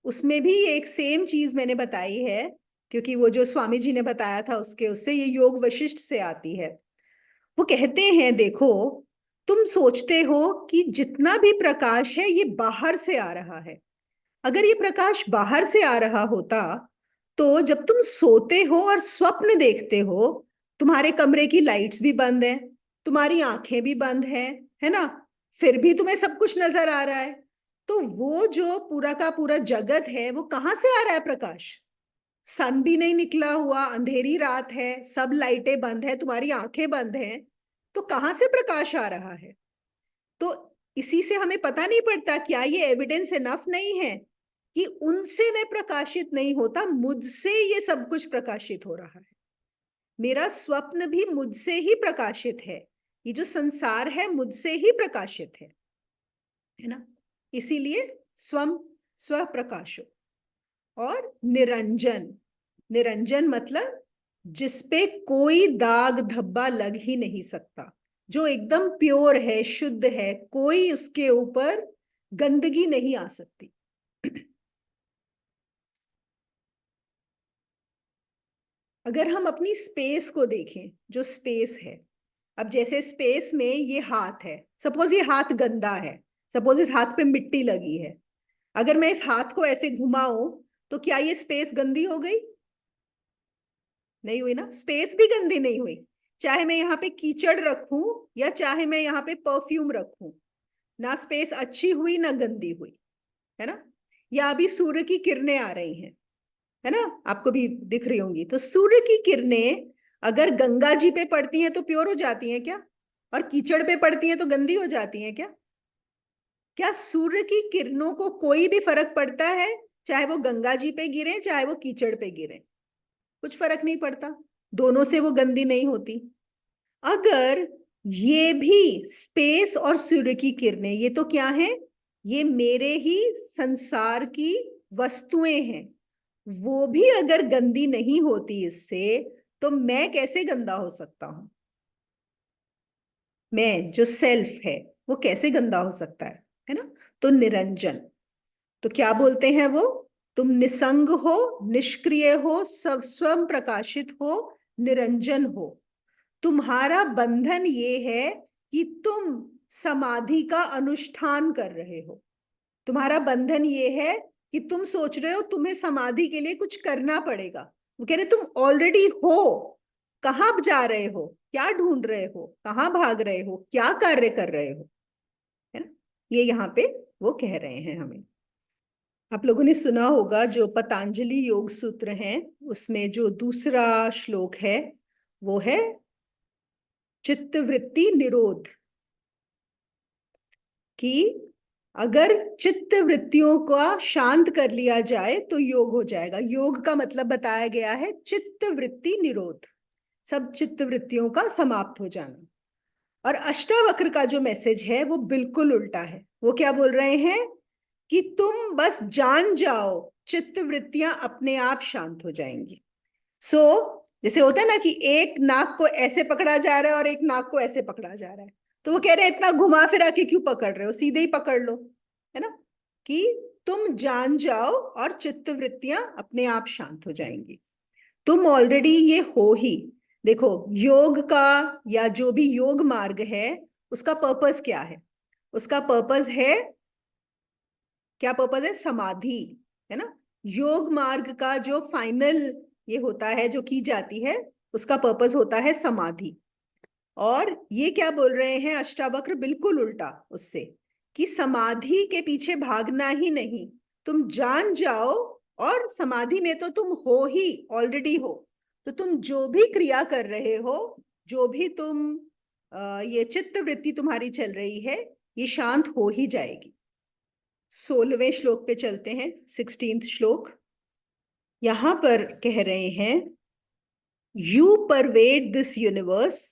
उसमें भी एक सेम चीज मैंने बताई है, क्योंकि वो जो स्वामी जी ने बताया था उसके उससे ये योग वशिष्ठ से आती है। वो कहते हैं, देखो, तुम सोचते हो कि जितना भी प्रकाश है ये बाहर से आ रहा है। अगर ये प्रकाश बाहर से आ रहा होता, तो जब तुम सोते हो और स्वप्न देखते हो, तुम्हारे कमरे की लाइट्स भी बंद है, तुम्हारी आंखें भी बंद है ना, फिर भी तुम्हें सब कुछ नजर आ रहा है। तो वो जो पूरा का पूरा जगत है, वो कहां से आ रहा है प्रकाश? सन भी नहीं निकला हुआ, अंधेरी रात है, सब लाइटें बंद है, तुम्हारी आंखें बंद हैं, तो कहां से प्रकाश आ रहा है? तो इसी से हमें पता नहीं पड़ता, क्या ये एविडेंस इनफ नहीं है कि उनसे मैं प्रकाशित नहीं होता, मुझसे ये सब कुछ प्रकाशित हो रहा है। मेरा स्वप्न भी मुझसे ही प्रकाशित है, ये जो संसार है मुझसे ही प्रकाशित है ना। इसीलिए स्वम, स्व प्रकाशो। और निरंजन, निरंजन मतलब जिसपे कोई दाग धब्बा लग ही नहीं सकता, जो एकदम प्योर है, शुद्ध है, कोई उसके ऊपर गंदगी नहीं आ सकती। अगर हम अपनी स्पेस को देखें, जो स्पेस है, अब जैसे स्पेस में ये हाथ है, सपोज ये हाथ गंदा है, सपोज इस हाथ पे मिट्टी लगी है, अगर मैं इस हाथ को ऐसे घुमाऊं, तो क्या ये स्पेस गंदी हो गई? नहीं हुई ना, स्पेस भी गंदी नहीं हुई। चाहे मैं यहाँ पे कीचड़ रखूं या चाहे मैं यहाँ पे परफ्यूम रखूं, ना स्पेस अच्छी हुई ना गंदी हुई, है ना। या अभी सूर्य की किरणें आ रही हैं, है ना, आपको भी दिख रही होंगी, तो सूर्य की किरणें अगर गंगा जी पे पड़ती हैं तो प्योर हो जाती हैं क्या? और कीचड़ पे पड़ती हैं तो गंदी हो जाती हैं क्या? क्या सूर्य की किरणों को कोई भी फर्क पड़ता है? चाहे वो गंगा जी पे गिरे, चाहे वो कीचड़ पे गिरे, कुछ फर्क नहीं पड़ता, दोनों से वो गंदी नहीं होती। अगर ये भी स्पेस और सूर्य की किरणें, ये तो क्या है, ये मेरे ही संसार की वस्तुएं हैं, वो भी अगर गंदी नहीं होती इससे, तो मैं कैसे गंदा हो सकता हूं? मैं जो सेल्फ है वो कैसे गंदा हो सकता है ना। तो निरंजन, तो क्या बोलते हैं वो, तुम निसंग हो, निष्क्रिय हो, सब स्वयं प्रकाशित हो, निरंजन हो। तुम्हारा बंधन ये है कि तुम समाधि का अनुष्ठान कर रहे हो। तुम्हारा बंधन ये है कि तुम सोच रहे हो तुम्हें समाधि के लिए कुछ करना पड़ेगा, वो कह रहे तुम ऑलरेडी हो, कहाँ जा रहे हो, क्या ढूंढ रहे हो, कहाँ भाग रहे हो, क्या कार्य कर रहे हो, है ना। ये यहाँ पे वो कह रहे हैं हमें। आप लोगों ने सुना होगा जो पतंजलि योग सूत्र हैं, उसमें जो दूसरा श्लोक है वो है चित्तवृत्ति निरोध, कि अगर चित्त वृत्तियों का शांत कर लिया जाए तो योग हो जाएगा। योग का मतलब बताया गया है चित्त वृत्ति निरोध, सब चित्त वृत्तियों का समाप्त हो जाना। और अष्टावक्र का जो मैसेज है वो बिल्कुल उल्टा है। वो क्या बोल रहे हैं कि तुम बस जान जाओ, चित्त वृत्तियां अपने आप शांत हो जाएंगी। जैसे होता है ना कि एक नाक को ऐसे पकड़ा जा रहा है और एक नाक को ऐसे पकड़ा जा रहा है, तो वो कह रहे हैं इतना घुमा फिरा के क्यों पकड़ रहे हो, सीधे ही पकड़ लो, है ना। कि तुम जान जाओ और चित्त वृत्तियां अपने आप शांत हो जाएंगी। तुम ऑलरेडी ये हो ही। देखो, योग का या जो भी योग मार्ग है उसका पर्पस क्या है? उसका पर्पस है, क्या पर्पस है? समाधि, है ना। योग मार्ग का जो फाइनल ये होता है, जो की जाती है, उसका पर्पस होता है समाधि। और ये क्या बोल रहे हैं अष्टावक्र, बिल्कुल उल्टा उससे, कि समाधि के पीछे भागना ही नहीं, तुम जान जाओ, और समाधि में तो तुम हो ही, ऑलरेडी हो। तो तुम जो भी क्रिया कर रहे हो, जो भी तुम ये चित्त वृत्ति तुम्हारी चल रही है, ये शांत हो ही जाएगी। 16वें श्लोक पे चलते हैं, 16th श्लोक। यहां पर कह रहे हैं, you pervade this universe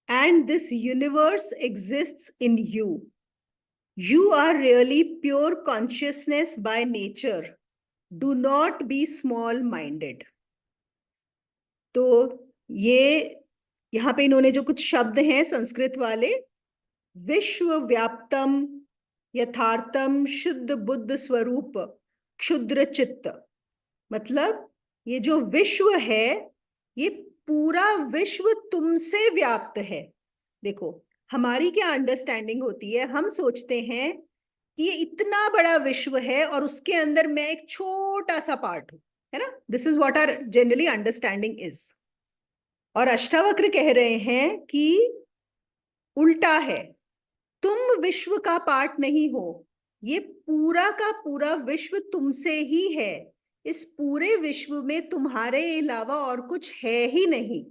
and this universe exists in you. You are really pure consciousness by nature. Do not be small minded. तो ये यहाँ पे इन्होंने जो कुछ शब्द हैं संस्कृत वाले, विश्व व्याप्तम यथार्थम शुद्ध बुद्ध स्वरूप क्षुद्र चित्त, मतलब ये जो विश्व है, ये पूरा विश्व तुमसे व्याप्त है। देखो, हमारी क्या अंडरस्टैंडिंग होती है, हम सोचते हैं कि ये इतना बड़ा विश्व है और उसके अंदर मैं एक छोटा सा पार्ट हूं, है ना। This is what are generally understanding is. और अष्टावक्र कह रहे हैं कि उल्टा है, तुम विश्व का पार्ट नहीं हो, ये पूरा का पूरा विश्व तुमसे ही है। इस पूरे विश्व में तुम्हारे अलावा और कुछ है ही नहीं।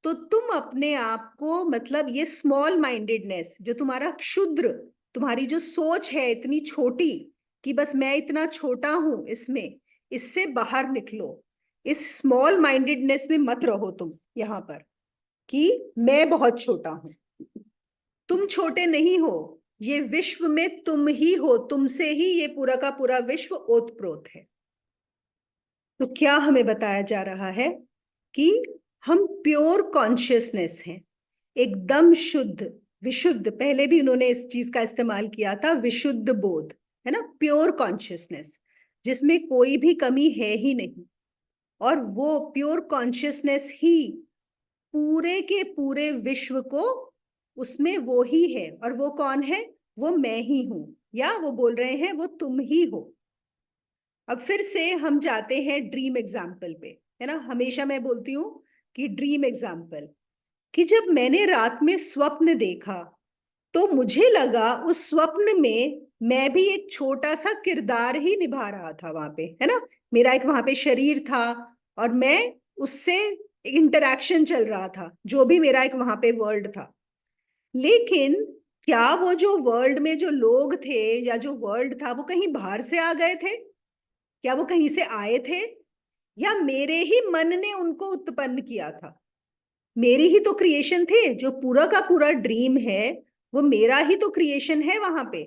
तो तुम अपने आप को, मतलब ये स्मॉल माइंडेडनेस, जो तुम्हारा क्षुद्र, तुम्हारी जो सोच है इतनी छोटी कि बस मैं इतना छोटा हूं इसमें, इससे बाहर निकलो। इस स्मॉल माइंडेडनेस में मत रहो तुम यहां पर, कि मैं बहुत छोटा हूं। तुम छोटे नहीं हो, ये विश्व में तुम ही हो, तुमसे ही ये पूरा का पूरा विश्व ओतप्रोत है। तो क्या हमें बताया जा रहा है कि हम प्योर कॉन्शियसनेस हैं, एकदम शुद्ध विशुद्ध। पहले भी उन्होंने इस चीज का इस्तेमाल किया था, विशुद्ध बोध, है ना, प्योर कॉन्शियसनेस, जिसमें कोई भी कमी है ही नहीं। और वो प्योर कॉन्शियसनेस ही पूरे के पूरे विश्व को, उसमें वो ही है। और वो कौन है? वो मैं ही हूं, या वो बोल रहे हैं वो तुम ही हो। अब फिर से हम जाते हैं ड्रीम एग्जाम्पल पे, है ना। हमेशा मैं बोलती हूँ कि ड्रीम एग्जाम्पल, कि जब मैंने रात में स्वप्न देखा तो मुझे लगा उस स्वप्न में मैं भी एक छोटा सा किरदार ही निभा रहा था वहां पे, है ना। मेरा एक वहां पे शरीर था और मैं उससे इंटरैक्शन चल रहा था, जो भी मेरा एक वहां पे वर्ल्ड था। लेकिन क्या वो जो वर्ल्ड में जो लोग थे या जो वर्ल्ड था, वो कहीं बाहर से आ गए थे? क्या वो कहीं से आए थे, या मेरे ही मन ने उनको उत्पन्न किया था? मेरी ही तो क्रिएशन थे, जो पूरा का पूरा ड्रीम है वो मेरा ही तो क्रिएशन है वहां पे।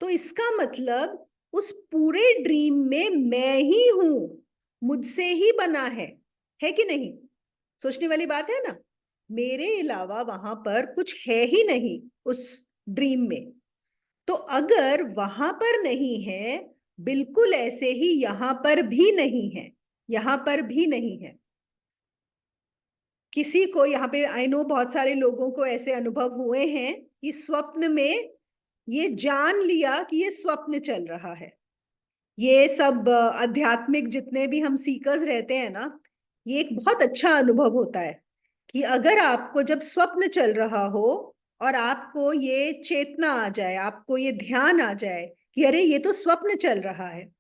तो इसका मतलब उस पूरे ड्रीम में मैं ही हूं, मुझसे ही बना है कि नहीं? सोचने वाली बात है ना। मेरे अलावा वहां पर कुछ है ही नहीं उस ड्रीम में। तो अगर वहां पर नहीं है, बिल्कुल ऐसे ही यहां पर भी नहीं है, यहां पर भी नहीं है। किसी को यहाँ पे, आई नो बहुत सारे लोगों को ऐसे अनुभव हुए हैं कि स्वप्न में ये जान लिया कि ये स्वप्न चल रहा है। ये सब आध्यात्मिक जितने भी हम सीकर्स रहते हैं ना, ये एक बहुत अच्छा अनुभव होता है कि अगर आपको जब स्वप्न चल रहा हो और आपको ये चेतना आ जाए, आपको ये ध्यान आ जाए कि अरे ये तो स्वप्न चल रहा है,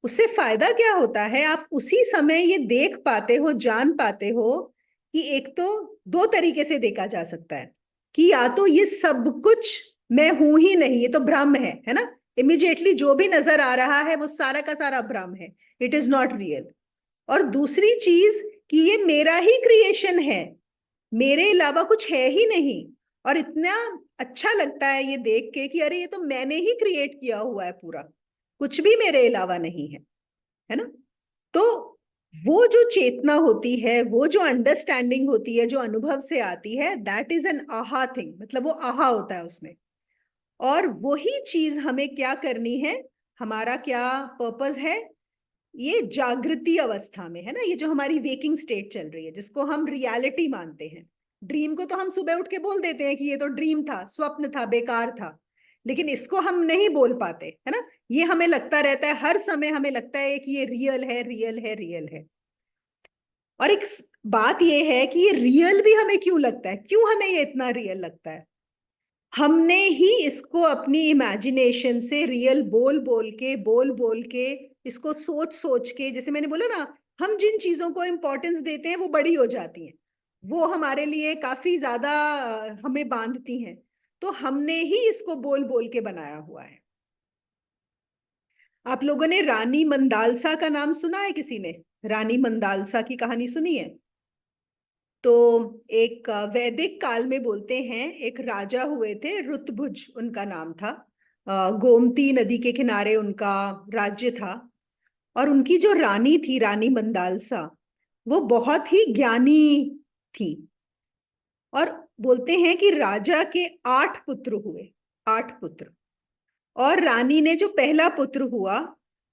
उससे फायदा क्या होता है? आप उसी समय ये देख पाते हो, जान पाते हो कि एक तो दो तरीके से देखा जा सकता है कि या तो ये सब कुछ मैं हूं ही नहीं, ये तो भ्रम है ना। इमिजिएटली जो भी नजर आ रहा है वो सारा का सारा भ्रम है, इट इज नॉट रियल। और दूसरी चीज कि ये मेरा ही क्रिएशन है, मेरे अलावा कुछ है ही नहीं। और इतना अच्छा लगता है ये देख के कि अरे ये तो मैंने ही क्रिएट किया हुआ है पूरा, कुछ भी मेरे अलावा नहीं है ना। तो वो जो चेतना होती है, वो जो अंडरस्टैंडिंग होती है, जो अनुभव से आती है, दैट इज एन आहा थिंग, मतलब वो आहा होता है उसमें। और वही चीज हमें क्या करनी है, हमारा क्या पर्पस है, ये जागृति अवस्था में है ना, ये जो हमारी वेकिंग स्टेट चल रही है जिसको हम रियलिटी मानते हैं। ड्रीम को तो हम सुबह उठ के बोल देते हैं कि ये तो ड्रीम था, स्वप्न था, बेकार था, लेकिन इसको हम नहीं बोल पाते है ना। ये हमें लगता रहता है हर समय, हमें लगता है कि ये रियल है, रियल है, रियल है। और एक बात ये है कि ये रियल भी हमें क्यों लगता है, क्यों हमें ये इतना रियल लगता है? हमने ही इसको अपनी इमेजिनेशन से रियल बोल बोल के, इसको सोच सोच के, जैसे मैंने बोला ना, हम जिन चीजों को इंपॉर्टेंस देते हैं वो बड़ी हो जाती हैं, वो हमारे लिए काफी ज्यादा हमें बांधती हैं। तो हमने ही इसको बोल बोल के बनाया हुआ है। आप लोगों ने रानी मंदालसा का नाम सुना है किसी ने? रानी मंदालसा की कहानी सुनी है? तो एक वैदिक काल में बोलते हैं एक राजा हुए थे, ऋतभुज उनका नाम था। गोमती नदी के किनारे उनका राज्य था। और उनकी जो रानी थी, रानी मंदालसा, वो बहुत ही ज्ञानी थी। और बोलते हैं कि राजा के 8 पुत्र हुए, 8 पुत्र। और रानी ने जो पहला पुत्र हुआ,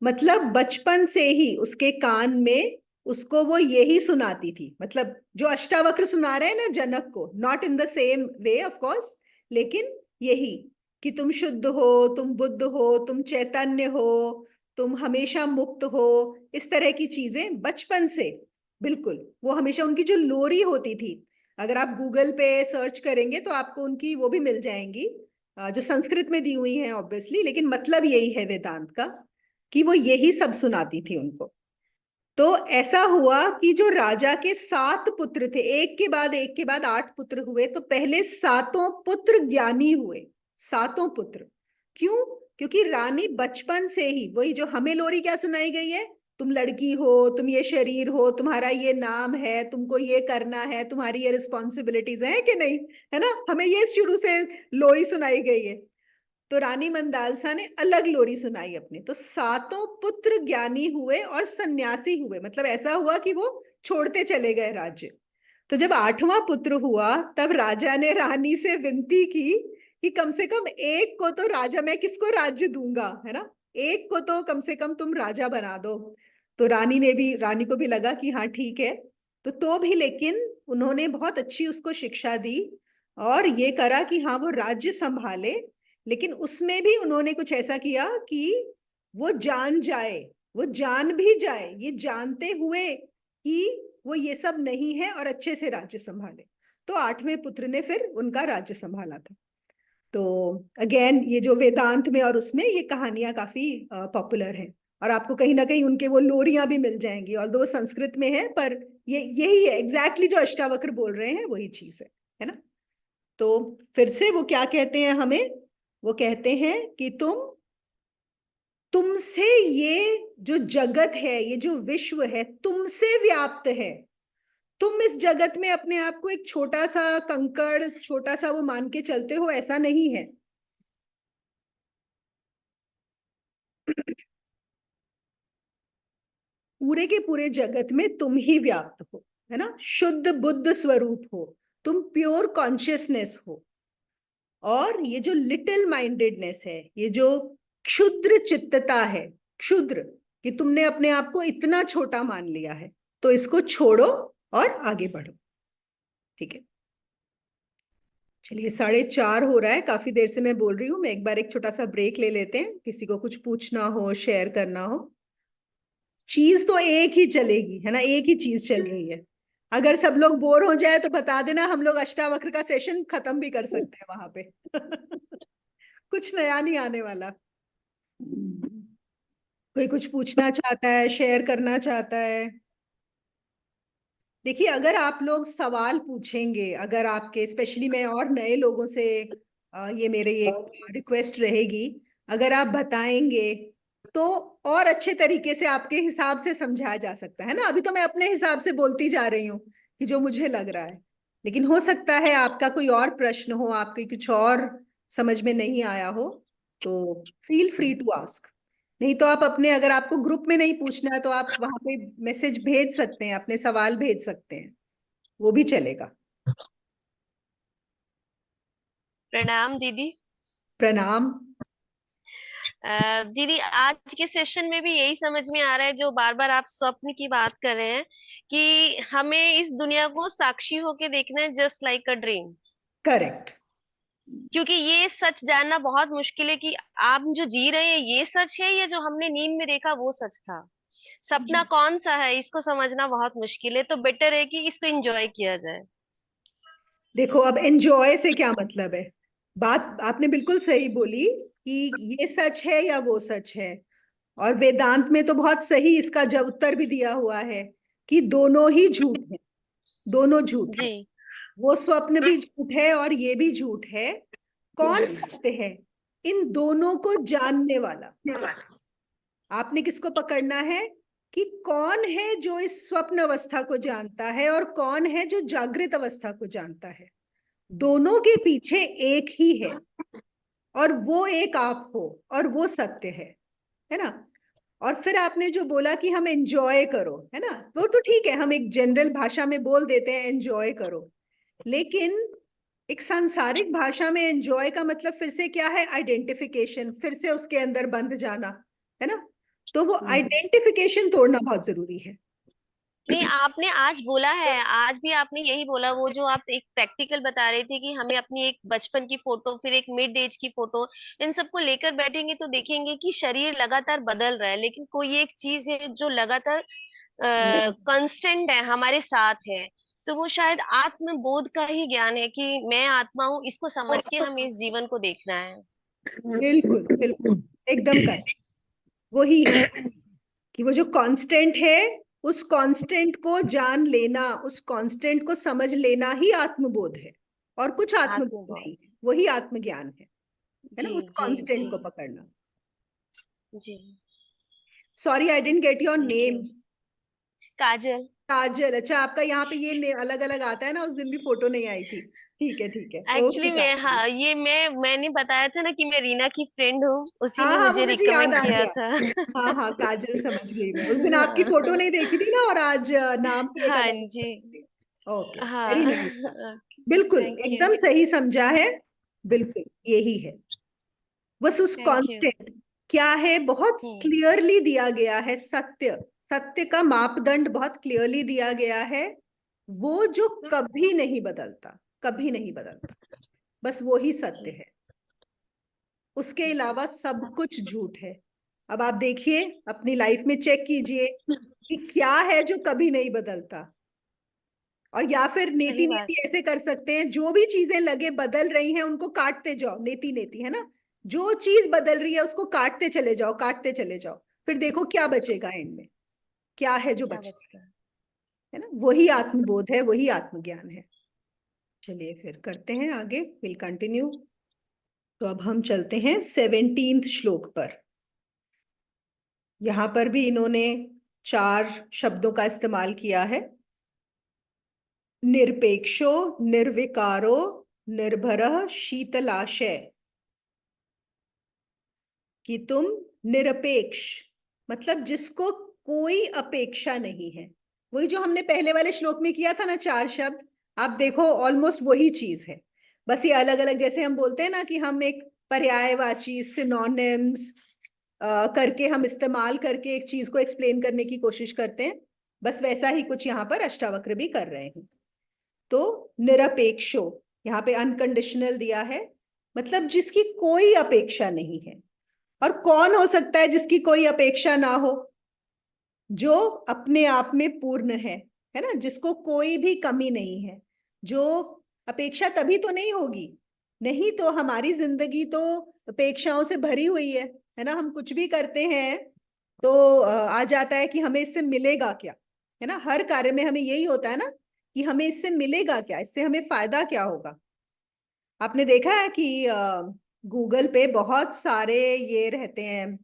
मतलब बचपन से ही उसके कान में उसको वो यही सुनाती थी, मतलब जो अष्टावक्र सुना रहे हैं ना जनक को, not in the same way of course, लेकिन यही कि तुम शुद्ध हो, तुम बुद्ध हो, तुम चैतन्य हो, तुम हमेशा मुक्त हो, इस तरह की चीजें बचपन से। बिल्कुल वो हमेशा उनकी जो लोरी होती थी, अगर आप गूगल पे सर्च करेंगे तो आपको उनकी वो भी मिल जाएंगी, जो संस्कृत में दी हुई है ऑब्वियसली, लेकिन मतलब यही है वेदांत का, कि वो यही सब सुनाती थी उनको। तो ऐसा हुआ कि जो राजा के 7 पुत्र थे, एक के बाद एक के बाद 8 पुत्र हुए, तो पहले सातों पुत्र ज्ञानी हुए, सातों पुत्र। क्यों? क्योंकि रानी बचपन से ही, वही जो हमें लोरी क्या सुनाई गई है, तुम लड़की हो, तुम ये शरीर हो, तुम्हारा ये नाम है, तुमको ये करना है, तुम्हारी ये रिस्पॉन्सिबिलिटीज है कि नहीं, है ना, हमें ये शुरू से लोरी सुनाई गई है। तो रानी मंदालसा ने अलग लोरी सुनाई अपने, तो सातों पुत्र ज्ञानी हुए और सन्यासी हुए, मतलब ऐसा हुआ कि वो छोड़ते चले गए राज्य। तो जब 8वां पुत्र हुआ, तब राजा ने रानी से विनती की कि कम से कम एक को तो राजा, मैं किसको राज्य दूंगा, है ना, एक को तो कम से कम तुम राजा बना दो। तो रानी को भी लगा कि हाँ ठीक है। तो भी लेकिन उन्होंने बहुत अच्छी उसको शिक्षा दी और ये करा कि हाँ वो राज्य संभाले, लेकिन उसमें भी उन्होंने कुछ ऐसा किया कि वो जान जाए, वो जान भी जाए, ये जानते हुए कि वो ये सब नहीं है, और अच्छे से राज्य संभाले। तो 8वें पुत्र ने फिर उनका राज्य संभाला था। तो अगेन ये जो वेदांत में और उसमें ये कहानियां काफी पॉपुलर हैं, और आपको कहीं ना कहीं उनके वो लोरियां भी मिल जाएंगी, और दो संस्कृत में है, पर ये यही है एग्जैक्टली जो अष्टावक्र बोल रहे हैं, वही चीज है ना। तो फिर से वो क्या कहते हैं हमें, वो कहते हैं कि तुमसे ये जो जगत है, ये जो विश्व है, तुमसे व्याप्त है। तुम इस जगत में अपने आप को एक छोटा सा कंकड़, छोटा सा वो मान के चलते हो, ऐसा नहीं है। पूरे के पूरे जगत में तुम ही व्याप्त हो, है ना, शुद्ध बुद्ध स्वरूप हो, तुम प्योर कॉन्शियसनेस हो। और ये जो लिटिल माइंडेडनेस है, ये जो क्षुद्र चित्तता है, क्षुद्र, कि तुमने अपने आप को इतना छोटा मान लिया है, तो इसको छोड़ो और आगे बढ़ो। ठीक है, चलिए 4:30 हो रहा है, काफी देर से मैं बोल रही हूँ, मैं एक बार एक छोटा सा ब्रेक ले लेते हैं, किसी को कुछ पूछना हो, शेयर करना हो। चीज तो एक ही चलेगी, है ना, एक ही चीज चल रही है। अगर सब लोग बोर हो जाए तो बता देना, हम लोग अष्टावक्र का सेशन खत्म भी कर सकते हैं वहां पे। कुछ नया नहीं आने वाला। कोई कुछ पूछना चाहता है, शेयर करना चाहता है? देखिए, अगर आप लोग सवाल पूछेंगे, अगर आपके, स्पेशली मैं और नए लोगों से ये मेरी एक रिक्वेस्ट रहेगी, अगर आप बताएंगे तो और अच्छे तरीके से आपके हिसाब से समझाया जा सकता है ना। अभी तो मैं अपने हिसाब से बोलती जा रही हूँ कि जो मुझे लग रहा है, लेकिन हो सकता है आपका कोई और प्रश्न हो, आपके कुछ और समझ में नहीं आया हो, तो फील फ्री टू आस्क। नहीं तो आप अपने, अगर आपको ग्रुप में नहीं पूछना है तो आप वहां पे मैसेज भेज सकते हैं, अपने सवाल भेज सकते हैं, वो भी चलेगा। प्रणाम दीदी। प्रणाम। दीदी, आज के सेशन में भी यही समझ में आ रहा है, जो बार बार आप स्वप्न की बात कर रहे हैं, कि हमें इस दुनिया को साक्षी होके देखना है, just like a dream. Correct. क्योंकि ये सच जानना बहुत मुश्किल है कि आप जो जी रहे हैं ये सच है, या जो हमने नींद में देखा वो सच था। सपना कौन सा है, इसको समझना बहुत मुश्किल है, तो बेटर है कि इसको एंजॉय किया जाए। देखो, अब एंजॉय से क्या मतलब है? बात आपने बिल्कुल सही बोली कि ये सच है या वो सच है। और वेदांत में तो बहुत सही इसका जब उत्तर भी दिया हुआ है कि दोनों ही झूठ है, दोनों झूठ है। जी। वो स्वप्न भी झूठ है और ये भी झूठ है। कौन सत्य है? इन दोनों को जानने वाला। आपने किसको पकड़ना है कि कौन है जो इस स्वप्न अवस्था को जानता है और कौन है जो जागृत अवस्था को जानता है। दोनों के पीछे एक ही है, और वो एक आप हो, और वो सत्य है ना। और फिर आपने जो बोला कि हम एंजॉय करो, है ना, वो तो ठीक है, हम एक जनरल भाषा में बोल देते हैं एंजॉय करो। लेकिन एक सांसारिक भाषा में एंजॉय का मतलब फिर से क्या है? आइडेंटिफिकेशन, फिर से उसके अंदर बंध जाना, है ना। तो वो आइडेंटिफिकेशन तोड़ना बहुत जरूरी है। नहीं, आपने आज बोला है, आज भी आपने यही बोला, वो जो आप एक प्रैक्टिकल बता रहे थे कि हमें अपनी एक बचपन की फोटो, फिर एक मिड एज की फोटो, इन सबको लेकर बैठेंगे तो देखेंगे कि शरीर लगातार बदल रहा है, लेकिन कोई एक चीज है जो लगातार कांस्टेंट है, हमारे साथ है। तो वो शायद आत्मबोध का ही ज्ञान है कि मैं आत्मा हूँ, इसको समझ के हमें इस जीवन को देखना है। बिल्कुल बिल्कुल, एकदम करेक्ट। वही है कि वो जो कांस्टेंट है, उस कांस्टेंट को जान लेना, उस कांस्टेंट को समझ लेना ही आत्मबोध है। और कुछ आत्मबोध आत्मबोध। नहीं है, वही आत्मज्ञान है ना, जी उस जी कांस्टेंट जी। को पकड़ना। जी। Sorry, I didn't get your thank you. Name. Kajal. Kajal, अच्छा, आपका यहाँ पे ये अलग अलग आता है ना, उस दिन भी फोटो नहीं आई थी। ठीक है, ठीक है, ओके एक्चुअली मैं, काजल। हाँ, ये मैंने बताया था ना कि मैं रीना की फ्रेंड हूँ, उसी हाँ ने हाँ, वो मुझे मुझे याद रिकमेंड आ किया गया। था। हाँ हाँ, काजल समझ गई मैं। उस दिन आपकी फोटो नहीं देखी थी ना, और आज नाम भी एक हाँ अलग जी। है। ओके, वेरी हाँ। नाइस। बिल्कुल थैंक यू। एकदम सही समझा है। बिल्कुल यही है। बस उस थैंक यू। कांस्टेंट क्या है, बहुत हम्म। क्लियरली दिया गया है। सत्य, सत्य का मापदंड बहुत क्लियरली दिया गया है। वो जो कभी नहीं बदलता, कभी नहीं बदलता, बस वो ही सत्य जी। है। उसके अलावा सब कुछ झूठ है। अब आप देखिए, अपनी लाइफ में चेक कीजिए कि क्या है जो कभी नहीं बदलता। और या फिर नेति सही बात। नेति ऐसे कर सकते हैं, जो भी चीजें लगे बदल रही हैं उनको काटते जाओ, नेति नेति, है ना। जो चीज बदल रही है उसको काटते चले जाओ, काटते चले जाओ। फिर देखो क्या बचेगा एंड में, क्या है जो क्या बचता बचता है? है ना। वही आत्मबोध है, वही आत्मज्ञान है। चलिए फिर करते हैं आगे, विल कंटिन्यू। तो अब हम चलते हैं 17th श्लोक पर। यहां पर भी इन्होंने 4 शब्दों का इस्तेमाल किया है। निरपेक्षो, निर्विकारो, निर्भरः, शीतलाशय। कि तुम निरपेक्ष, मतलब जिसको कोई अपेक्षा नहीं है। वही जो हमने पहले वाले श्लोक में किया था ना, 4 शब्द। आप देखो, ऑलमोस्ट वही चीज है। बस ये अलग अलग, जैसे हम बोलते हैं ना कि हम एक पर्यायवाची, सिनोनिम्स करके हम इस्तेमाल करके एक चीज को एक्सप्लेन करने की कोशिश करते हैं। बस वैसा ही कुछ यहाँ पर अष्टावक्र भी कर रहे हैं। तो निरपेक्षो, यहाँ पे अनकंडीशनल दिया है, मतलब जिसकी कोई अपेक्षा नहीं है। और कौन हो सकता है जिसकी कोई अपेक्षा ना हो? जो अपने आप में पूर्ण है ना, जिसको कोई भी कमी नहीं है, जो अपेक्षा तभी तो नहीं होगी, नहीं तो हमारी जिंदगी तो अपेक्षाओं से भरी हुई है ना। हम कुछ भी करते हैं तो आ जाता है कि हमें इससे मिलेगा क्या, है ना। हर कार्य में हमें यही होता है ना कि हमें इससे मिलेगा क्या, इससे हमें फायदा क्या होगा। आपने देखा है कि गूगल पे बहुत सारे ये रहते हैं,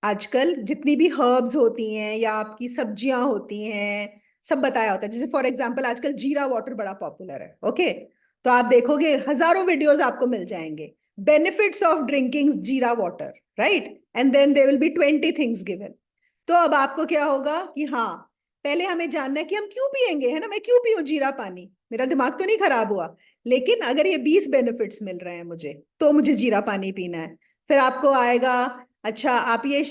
आजकल जितनी भी हर्ब्स होती हैं या आपकी सब्जियां होती हैं, सब बताया होता है। जैसे फॉर एग्जांपल आजकल जीरा वाटर बड़ा पॉपुलर है, ओके। तो आप देखोगे हजारों वीडियोस आपको मिल जाएंगे, benefits of drinking jeera water, right, and then they will be 20 things given. तो अब आपको क्या होगा कि हाँ, पहले हमें जानना है कि हम क्यों पियेंगे, है ना। मैं क्यों पीऊँ जीरा पानी, मेरा दिमाग तो नहीं खराब हुआ, लेकिन अगर ये 20 बेनिफिट्स मिल रहे हैं मुझे, तो मुझे जीरा पानी पीना है। फिर आपको आएगा, अच्छा आप ये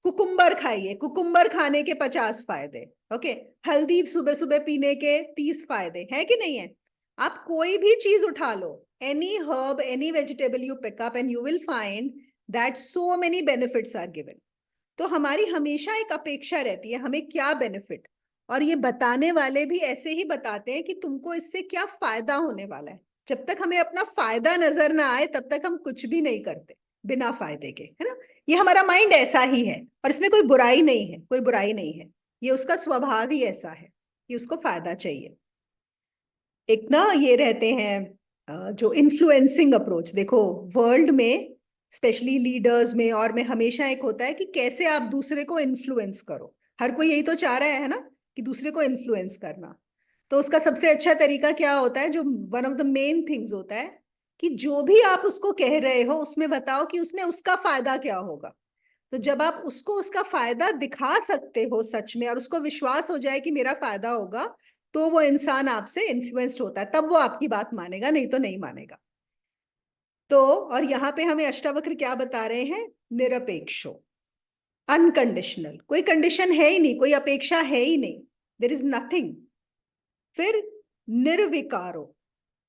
कुकुम्बर खाइए, कुकुम्बर खाने के 50 फायदे, ओके। हल्दी सुबह सुबह पीने के 30 फायदे, है कि नहीं है। आप कोई भी चीज उठा लो, any herb any vegetable you pick up and you will find that so many benefits are given. तो हमारी हमेशा एक अपेक्षा रहती है हमें क्या बेनिफिट, और ये बताने वाले भी ऐसे ही बताते हैं कि तुमको इससे क्या फायदा होने वाला है। जब तक हमें अपना फायदा नजर ना आए तब तक हम कुछ भी नहीं करते बिना फायदे के, है ना। ये हमारा माइंड ऐसा ही है, और इसमें कोई बुराई नहीं है, कोई बुराई नहीं है। ये उसका स्वभाव ही ऐसा है कि उसको फायदा चाहिए। एक ना ये रहते हैं जो इन्फ्लुएंसिंग अप्रोच, देखो वर्ल्ड में स्पेशली लीडर्स में और में हमेशा एक होता है कि कैसे आप दूसरे को इन्फ्लुएंस करो। हर कोई यही तो चाह रहा है ना, कि दूसरे को इन्फ्लुएंस करना। तो उसका सबसे अच्छा तरीका क्या होता है, जो one of the main things होता है, कि जो भी आप उसको कह रहे हो उसमें बताओ कि उसमें उसका फायदा क्या होगा। तो जब आप उसको उसका फायदा दिखा सकते हो सच में, और उसको विश्वास हो जाए कि मेरा फायदा होगा, तो वो इंसान आपसे इन्फ्लुएंस्ड होता है, तब वो आपकी बात मानेगा, नहीं तो नहीं मानेगा। तो और यहाँ पे हमें अष्टावक्र क्या बता रहे हैं, निरपेक्षो, अनकंडीशनल, कोई कंडीशन है ही नहीं, कोई अपेक्षा है ही नहीं, देर इज नथिंग। फिर निर्विकारो,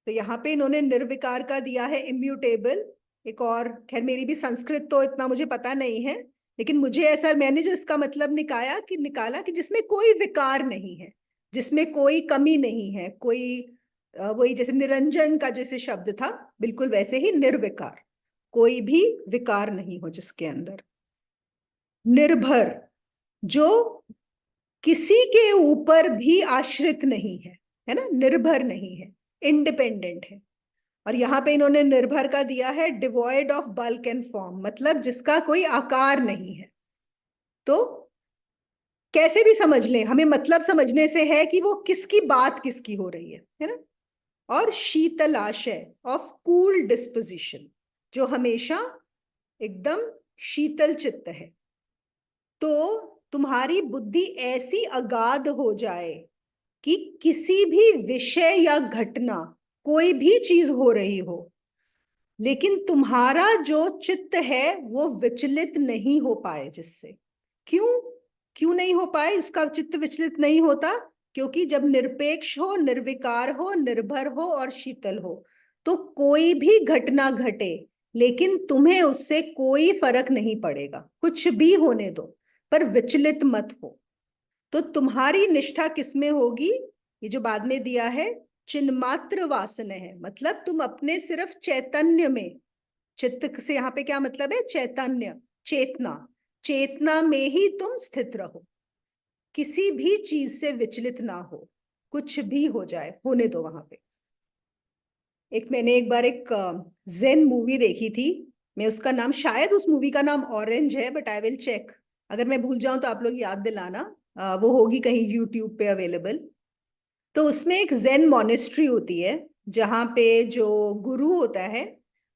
तो यहाँ पे इन्होंने निर्विकार का दिया है, इम्यूटेबल। एक और, खैर मेरी भी संस्कृत तो इतना मुझे पता नहीं है, लेकिन मुझे ऐसा, मैंने जो इसका मतलब निकाला कि जिसमें कोई विकार नहीं है, जिसमें कोई कमी नहीं है, कोई वही जैसे निरंजन का जैसे शब्द था, बिल्कुल वैसे ही निर्विकार, कोई भी विकार नहीं हो जिसके अंदर। निर्भर, जो किसी के ऊपर भी आश्रित नहीं है ना, निर्भर नहीं है, इंडिपेंडेंट है। और यहां पे इन्होंने निर्भर का दिया है devoid of bulk and form, मतलब जिसका कोई आकार नहीं है। तो कैसे भी समझ लें, हमें मतलब समझने से है कि वो किसकी बात किसकी हो रही है ना। और शीतलाशय, ऑफ कूल डिस्पोजिशन, जो हमेशा एकदम शीतल चित्त है। तो तुम्हारी बुद्धि ऐसी अगाध हो जाए कि किसी भी विषय या घटना, कोई भी चीज हो रही हो, लेकिन तुम्हारा जो चित्त है वो विचलित नहीं हो पाए जिससे। क्यों, क्यों नहीं हो पाए, उसका चित्त विचलित नहीं होता? क्योंकि जब निरपेक्ष हो, निर्विकार हो, निर्भर हो और शीतल हो, तो कोई भी घटना घटे लेकिन तुम्हें उससे कोई फर्क नहीं पड़ेगा, कुछ भी होने दो, पर विचलित मत हो। तो तुम्हारी निष्ठा किसमें होगी, ये जो बाद में दिया है, चिन्मात्र वासन है, मतलब तुम अपने सिर्फ चैतन्य में, चित्त से यहाँ पे क्या मतलब है, चैतन्य, चेतना, चेतना में ही तुम स्थित रहो, किसी भी चीज से विचलित ना हो, कुछ भी हो जाए होने दो वहां पे। मैंने एक बार एक जेन मूवी देखी थी, मैं उसका नाम, शायद उस मूवी का नाम ऑरेंज है, बट आई विल चेक, अगर मैं भूल जाऊं तो आप लोग याद दिलाना। वो होगी कहीं यूट्यूब पे अवेलेबल। तो उसमें एक जेन मोनेस्ट्री होती है, जहां पे जो गुरु होता है,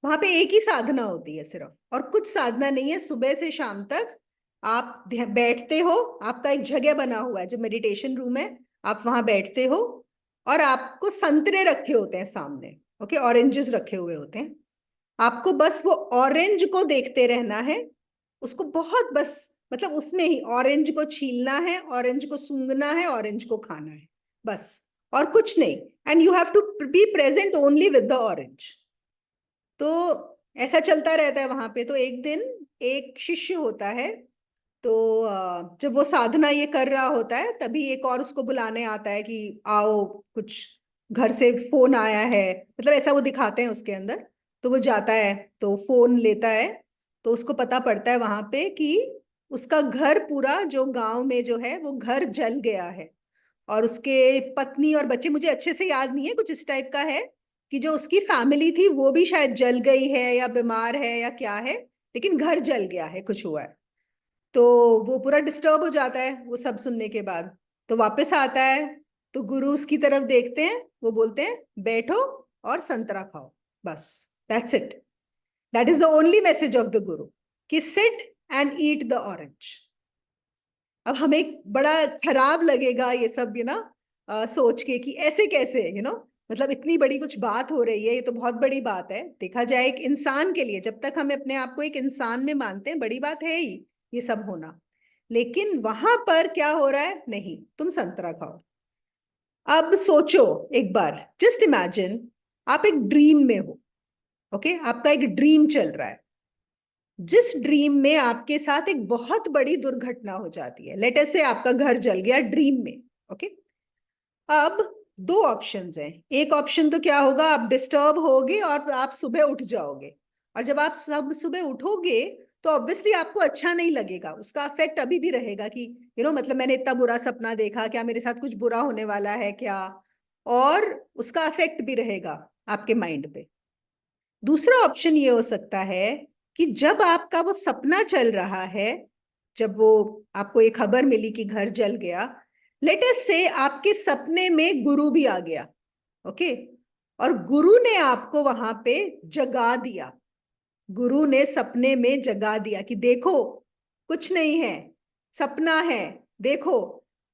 वहां पे एक ही साधना होती है सिर्फ, और कुछ साधना नहीं है, सुबह से शाम तक आप बैठते हो, आपका एक जगह बना हुआ है जो मेडिटेशन रूम है, आप वहां बैठते हो, और आपको संतरे रखे होते हैं सामने, ओके, ऑरेंजेस रखे हुए होते हैं, आपको बस वो ऑरेंज को देखते रहना है, उसको बहुत बस, मतलब उसमें ही ऑरेंज को छीलना है, ऑरेंज को सूंघना है, ऑरेंज को खाना है, बस, और कुछ नहीं। And you have to be present only with the orange. तो ऐसा चलता रहता है वहां पे। तो एक दिन एक शिष्य होता है, तो जब वो साधना ये कर रहा होता है तभी एक और उसको बुलाने आता है कि आओ, कुछ घर से फोन आया है, मतलब ऐसा वो दिखाते हैं उसके अंदर। तो वो जाता है, तो फोन लेता है, तो उसको पता पड़ता है वहां पे कि उसका घर पूरा, जो गांव में जो है वो घर जल गया है। और उसके पत्नी और बच्चे, मुझे अच्छे से याद नहीं है, कुछ इस टाइप का है कि जो उसकी फैमिली थी वो भी शायद जल गई है या बीमार है या क्या है, लेकिन घर जल गया है, कुछ हुआ है। तो वो पूरा डिस्टर्ब हो जाता है वो सब सुनने के बाद। तो वापस आता है, तो गुरु उसकी तरफ देखते हैं, वो बोलते हैं बैठो और संतरा खाओ, बस, that's it. That is the only message of the गुरु, कि sit and eat the orange. अब हमें बड़ा खराब लगेगा ये सब, सोच के कि ऐसे कैसे, मतलब इतनी बड़ी कुछ बात हो रही है, ये तो बहुत बड़ी बात है देखा जाए एक इंसान के लिए। जब तक हम अपने आप को एक इंसान में मानते हैं, बड़ी बात है ही ये सब होना। लेकिन वहां पर क्या हो रहा है, नहीं, तुम संतरा खाओ। अब सोचो एक बार, जस्ट इमेजिन, आप एक ड्रीम में हो। ओके, आपका एक ड्रीम चल रहा है, जिस ड्रीम में आपके साथ एक बहुत बड़ी दुर्घटना हो जाती है। लेट अस से आपका घर जल गया ड्रीम में। ओके, अब दो ऑप्शंस हैं। एक ऑप्शन तो क्या होगा, आप डिस्टर्ब होगे और आप सुबह उठ जाओगे। और जब आप सब सुबह उठोगे तो ऑब्वियसली आपको अच्छा नहीं लगेगा, उसका इफेक्ट अभी भी रहेगा कि मतलब मैंने इतना बुरा सपना देखा, क्या मेरे साथ कुछ बुरा होने वाला है क्या, और उसका इफेक्ट भी रहेगा आपके माइंड पे। दूसरा ऑप्शन ये हो सकता है कि जब आपका वो सपना चल रहा है, जब वो आपको ये खबर मिली कि घर जल गया, लेट अस से आपके सपने में गुरु भी आ गया। ओके, और गुरु ने आपको वहां पे जगा दिया। गुरु ने सपने में जगा दिया कि देखो, कुछ नहीं है, सपना है, देखो।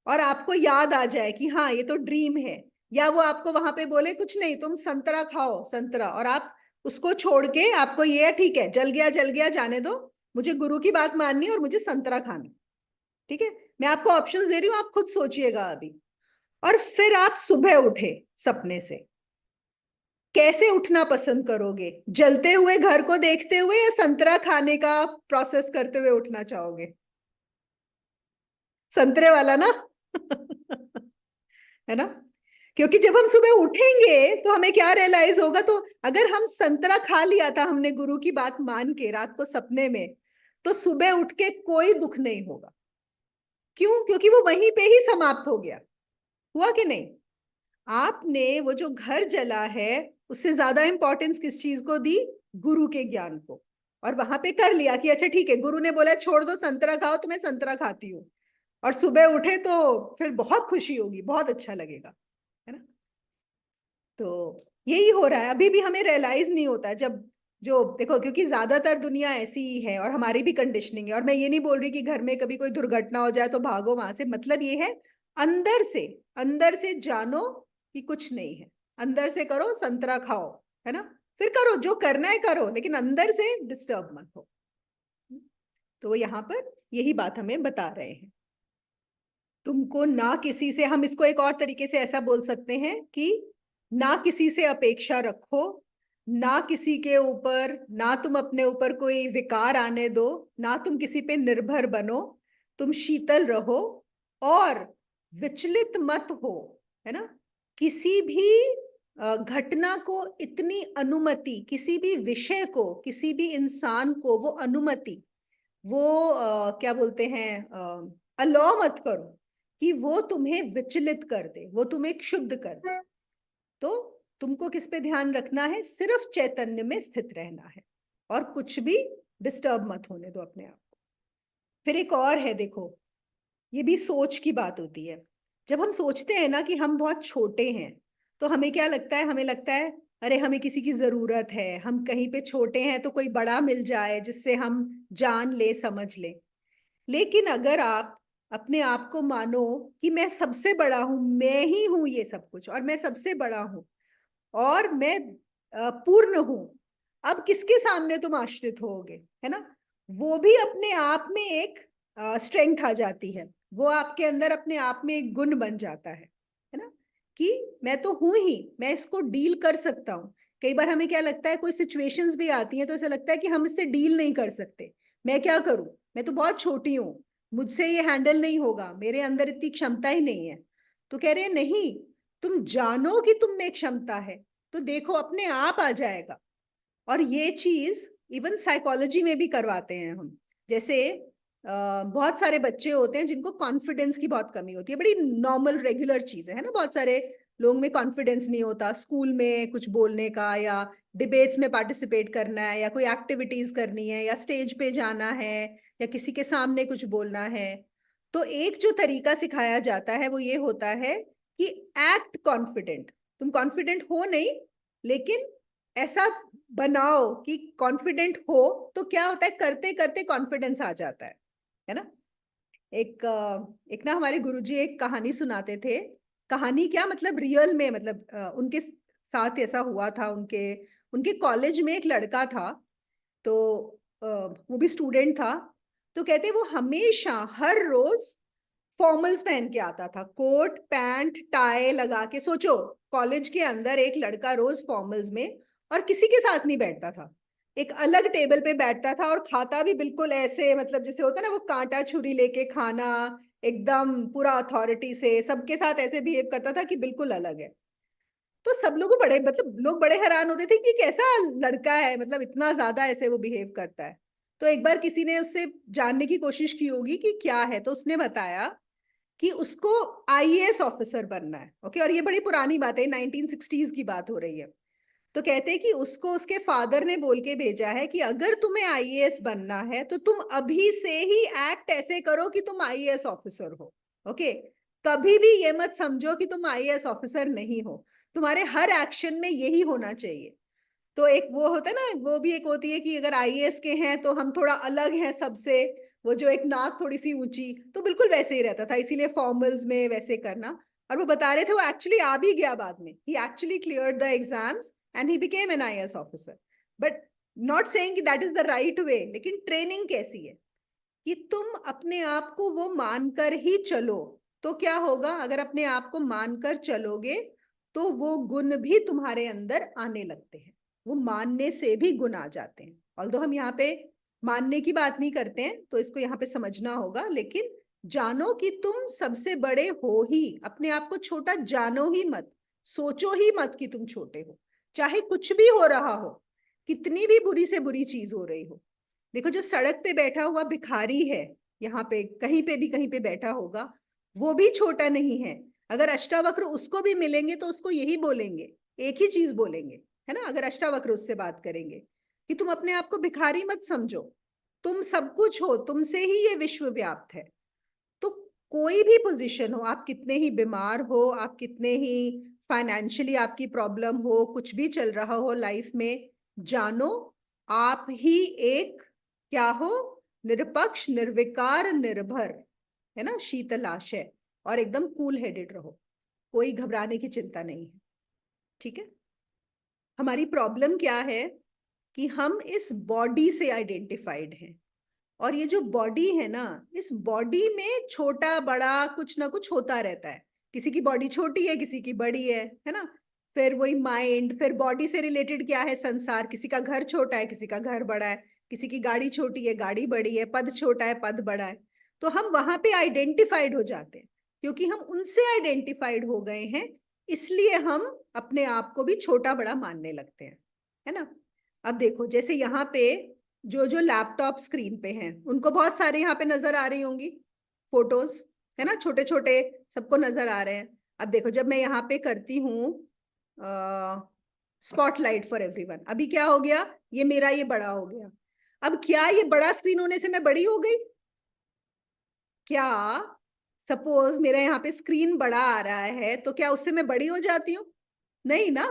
और आपको याद आ जाए कि हाँ ये तो ड्रीम है। या वो आपको वहां पे बोले कुछ नहीं, तुम संतरा खाओ, संतरा, और आप उसको छोड़ के, आपको ये है ठीक है, जल गया जाने दो, मुझे गुरु की बात माननी है और मुझे संतरा खाना। ठीक है, मैं आपको ऑप्शंस दे रही हूँ, आप खुद सोचिएगा अभी। और फिर आप सुबह उठे सपने से, कैसे उठना पसंद करोगे? जलते हुए घर को देखते हुए या संतरा खाने का प्रोसेस करते हुए उठना चाहोगे? संतरे वाला ना? है ना? क्योंकि जब हम सुबह उठेंगे तो हमें क्या रियलाइज होगा, तो अगर हम संतरा खा लिया था हमने गुरु की बात मान के रात को सपने में, तो सुबह उठ के कोई दुख नहीं होगा। क्यों? क्योंकि वो वहीं पे ही समाप्त हो गया। हुआ कि नहीं? आपने वो जो घर जला है, उससे ज्यादा इंपॉर्टेंस किस चीज को दी? गुरु के ज्ञान को। और वहां पे कर लिया कि अच्छा ठीक है, गुरु ने बोला छोड़ दो संतरा खाओ, तो मैं संतरा खाती हूँ। और सुबह उठे तो फिर बहुत खुशी होगी, बहुत अच्छा लगेगा, है ना? तो यही हो रहा है, अभी भी हमें रियलाइज नहीं होता। जब जो देखो, क्योंकि ज्यादातर दुनिया ऐसी ही है और हमारी भी कंडीशनिंग है। और मैं ये नहीं बोल रही कि घर में कभी कोई दुर्घटना हो जाए तो भागो वहां से, मतलब ये है अंदर से जानो कि कुछ नहीं है। अंदर से करो, संतरा खाओ, है ना? फिर करो जो करना है करो, लेकिन अंदर से डिस्टर्ब मत हो। तो यहाँ पर यही बात हमें बता रहे हैं। तुमको ना किसी से, हम इसको एक और तरीके से ऐसा बोल सकते हैं कि ना किसी से अपेक्षा रखो, ना किसी के ऊपर, ना तुम अपने ऊपर कोई विकार आने दो, ना तुम किसी पे निर्भर बनो। तुम शीतल रहो और विचलित मत हो, है ना? किसी भी घटना को इतनी अनुमति, किसी भी विषय को, किसी भी इंसान को वो अनुमति, वो क्या बोलते हैं, अलाउ मत करो कि वो तुम्हें विचलित कर दे, वो तुम्हें क्षुब्ध कर दे। तो तुमको किस पे ध्यान रखना है? सिर्फ चैतन्य में स्थित रहना है, और कुछ भी डिस्टर्ब मत होने दो अपने आप को। फिर एक और है, देखो, ये भी सोच की बात होती है। जब हम सोचते हैं ना कि हम बहुत छोटे हैं, तो हमें क्या लगता है? हमें लगता है अरे हमें किसी की जरूरत है, हम कहीं पे छोटे हैं तो कोई बड़ा मिल जाए जिससे हम जान ले, समझ ले। लेकिन अगर आप अपने आप को मानो कि मैं सबसे बड़ा हूं, मैं ही हूं ये सब कुछ, और मैं सबसे बड़ा हूं, और मैं पूर्ण हूं, अब किसके सामने तुम आश्रित होगे? है ना? वो भी अपने आप में एक स्ट्रेंथ आ जाती है, वो आपके अंदर अपने आप में एक गुण बन जाता है ना? कि मैं तो हूं ही, मैं इसको डील कर सकता हूँ। कई बार हमें क्या लगता है, कोई सिचुएशंस भी आती हैं तो ऐसा लगता है कि हम इससे डील नहीं कर सकते, मैं क्या करूं, मैं तो बहुत छोटी हूँ, मुझसे ये हैंडल नहीं होगा, मेरे अंदर इतनी क्षमता ही नहीं है। तो कह रहे हैं नहीं, तुम जानो कि तुम में क्षमता है तो देखो अपने आप आ जाएगा। और ये चीज इवन साइकोलॉजी में भी करवाते हैं हम। जैसे बहुत सारे बच्चे होते हैं जिनको कॉन्फिडेंस की बहुत कमी होती है, बड़ी नॉर्मल रेगुलर चीज है ना। बहुत सारे लोगों में कॉन्फिडेंस नहीं होता स्कूल में कुछ बोलने का, या डिबेट्स में पार्टिसिपेट करना है, या कोई एक्टिविटीज करनी है, या स्टेज पे जाना है, या किसी के सामने कुछ बोलना है। तो एक जो तरीका सिखाया जाता है वो ये होता है कि एक्ट कॉन्फिडेंट। तुम कॉन्फिडेंट हो नहीं, लेकिन ऐसा बनाओ कि कॉन्फिडेंट हो। तो क्या होता है, करते करते कॉन्फिडेंस आ जाता है ना। एक ना हमारे गुरुजी एक कहानी सुनाते थे। कहानी क्या, मतलब रियल में, मतलब उनके साथ ऐसा हुआ था। उनके उनके कॉलेज में एक लड़का था। तो वो भी स्टूडेंट था। तो कहते वो हमेशा हर रोज फॉर्मल्स पहन के आता था, कोट पैंट टाई लगा के। सोचो, कॉलेज के अंदर एक लड़का रोज फॉर्मल्स में, और किसी के साथ नहीं बैठता था, एक अलग टेबल पे बैठता था, और खाता भी बिल्कुल ऐसे, मतलब जैसे होता है ना वो कांटा छुरी लेके खाना, एकदम पूरा अथॉरिटी से सबके साथ ऐसे बिहेव करता था कि बिल्कुल अलग है। तो सब लोगों बड़े, मतलब लोग बड़े हैरान होते थे कि कैसा लड़का है, मतलब इतना ज्यादा ऐसे वो बिहेव करता है। तो एक बार किसी ने उससे जानने की कोशिश की होगी कि क्या है, तो उसने बताया कि उसको आईएएस ऑफिसर बनना है। ओके, और ये बड़ी पुरानी बात है, 1960s की बात हो रही है। तो कहते हैं कि उसको उसके फादर ने बोल के भेजा है कि अगर तुम्हें आईएएस बनना है तो तुम अभी से ही एक्ट ऐसे करो कि तुम आईएएस ऑफिसर हो। ओके, कभी भी ये मत समझो कि तुम आईएएस ऑफिसर नहीं हो, तुम्हारे हर एक्शन में यही होना चाहिए। तो एक वो होता है ना, वो भी एक होती है कि अगर आईएएस के हैं तो हम थोड़ा अलग हैं सबसे, वो जो एक नाक थोड़ी सी ऊंची, तो बिल्कुल वैसे ही रहता था, इसीलिए फॉर्मल्स में वैसे करना। और वो बता रहे थे वो एक्चुअली आ भी गया बाद में, he actually cleared the exams and he became an IAS officer. But not saying कि that is the right way, लेकिन ट्रेनिंग कैसी है कि तुम अपने आप को वो मानकर ही चलो। तो क्या होगा, अगर अपने आप को मानकर चलोगे तो वो गुण भी तुम्हारे अंदर आने लगते हैं। वो मानने से भी गुण आ जाते हैं। ऑल्दो हम यहाँ पे मानने की बात नहीं करते हैं, तो इसको यहाँ पे समझना होगा। लेकिन जानो कि तुम सबसे बड़े हो ही, अपने आप को छोटा जानो ही मत, सोचो ही मत कि तुम छोटे हो। चाहे कुछ भी हो रहा हो, कितनी भी बुरी से बुरी चीज हो रही हो। देखो, जो सड़क पे बैठा हुआ भिखारी है, यहाँ पे कहीं पे बैठा होगा, वो भी छोटा नहीं है। अगर अष्टावक्र उसको भी मिलेंगे तो उसको यही बोलेंगे, एक ही चीज बोलेंगे, है ना। अगर अष्टावक्र उससे बात करेंगे कि तुम अपने आप को भिखारी मत समझो, तुम सब कुछ हो, तुमसे ही ये विश्व व्याप्त है। तो कोई भी पोजीशन हो, आप कितने ही बीमार हो, आप कितने ही फाइनेंशियली आपकी प्रॉब्लम हो, कुछ भी चल रहा हो लाइफ में, जानो आप ही एक क्या हो, निरपक्ष निर्विकार निर्भर, है ना, शीतलाशय। और एकदम कूल हेडेड रहो, कोई घबराने की चिंता नहीं है। ठीक है। हमारी प्रॉब्लम क्या है कि हम इस बॉडी से आइडेंटिफाइड हैं। और ये जो बॉडी है ना, इस बॉडी में छोटा बड़ा कुछ ना कुछ होता रहता है। किसी की बॉडी छोटी है, किसी की बड़ी है ना। फिर वही माइंड, फिर बॉडी से रिलेटेड क्या है, संसार। किसी का घर छोटा है, किसी का घर बड़ा है, किसी की गाड़ी छोटी है, गाड़ी बड़ी है, पद छोटा है, पद बड़ा है। तो हम वहां पे आइडेंटिफाइड हो जाते हैं, क्योंकि हम उनसे आइडेंटिफाइड हो गए हैं, इसलिए हम अपने आप को भी छोटा बड़ा मानने लगते हैं, है ना। अब देखो, जैसे यहाँ पे जो जो लैपटॉप स्क्रीन पे हैं, उनको बहुत सारे यहाँ पे नजर आ रही होंगी फोटोज, है ना, छोटे छोटे, सबको नजर आ रहे हैं। अब देखो, जब मैं यहाँ पे करती हूँ स्पॉटलाइट फॉर एवरीवन, अभी क्या हो गया, ये मेरा ये बड़ा हो गया। अब क्या ये बड़ा स्क्रीन होने से मैं बड़ी हो गई? क्या सपोज मेरा यहाँ पे स्क्रीन बड़ा आ रहा है तो क्या उससे मैं बड़ी हो जाती हूँ? नहीं ना।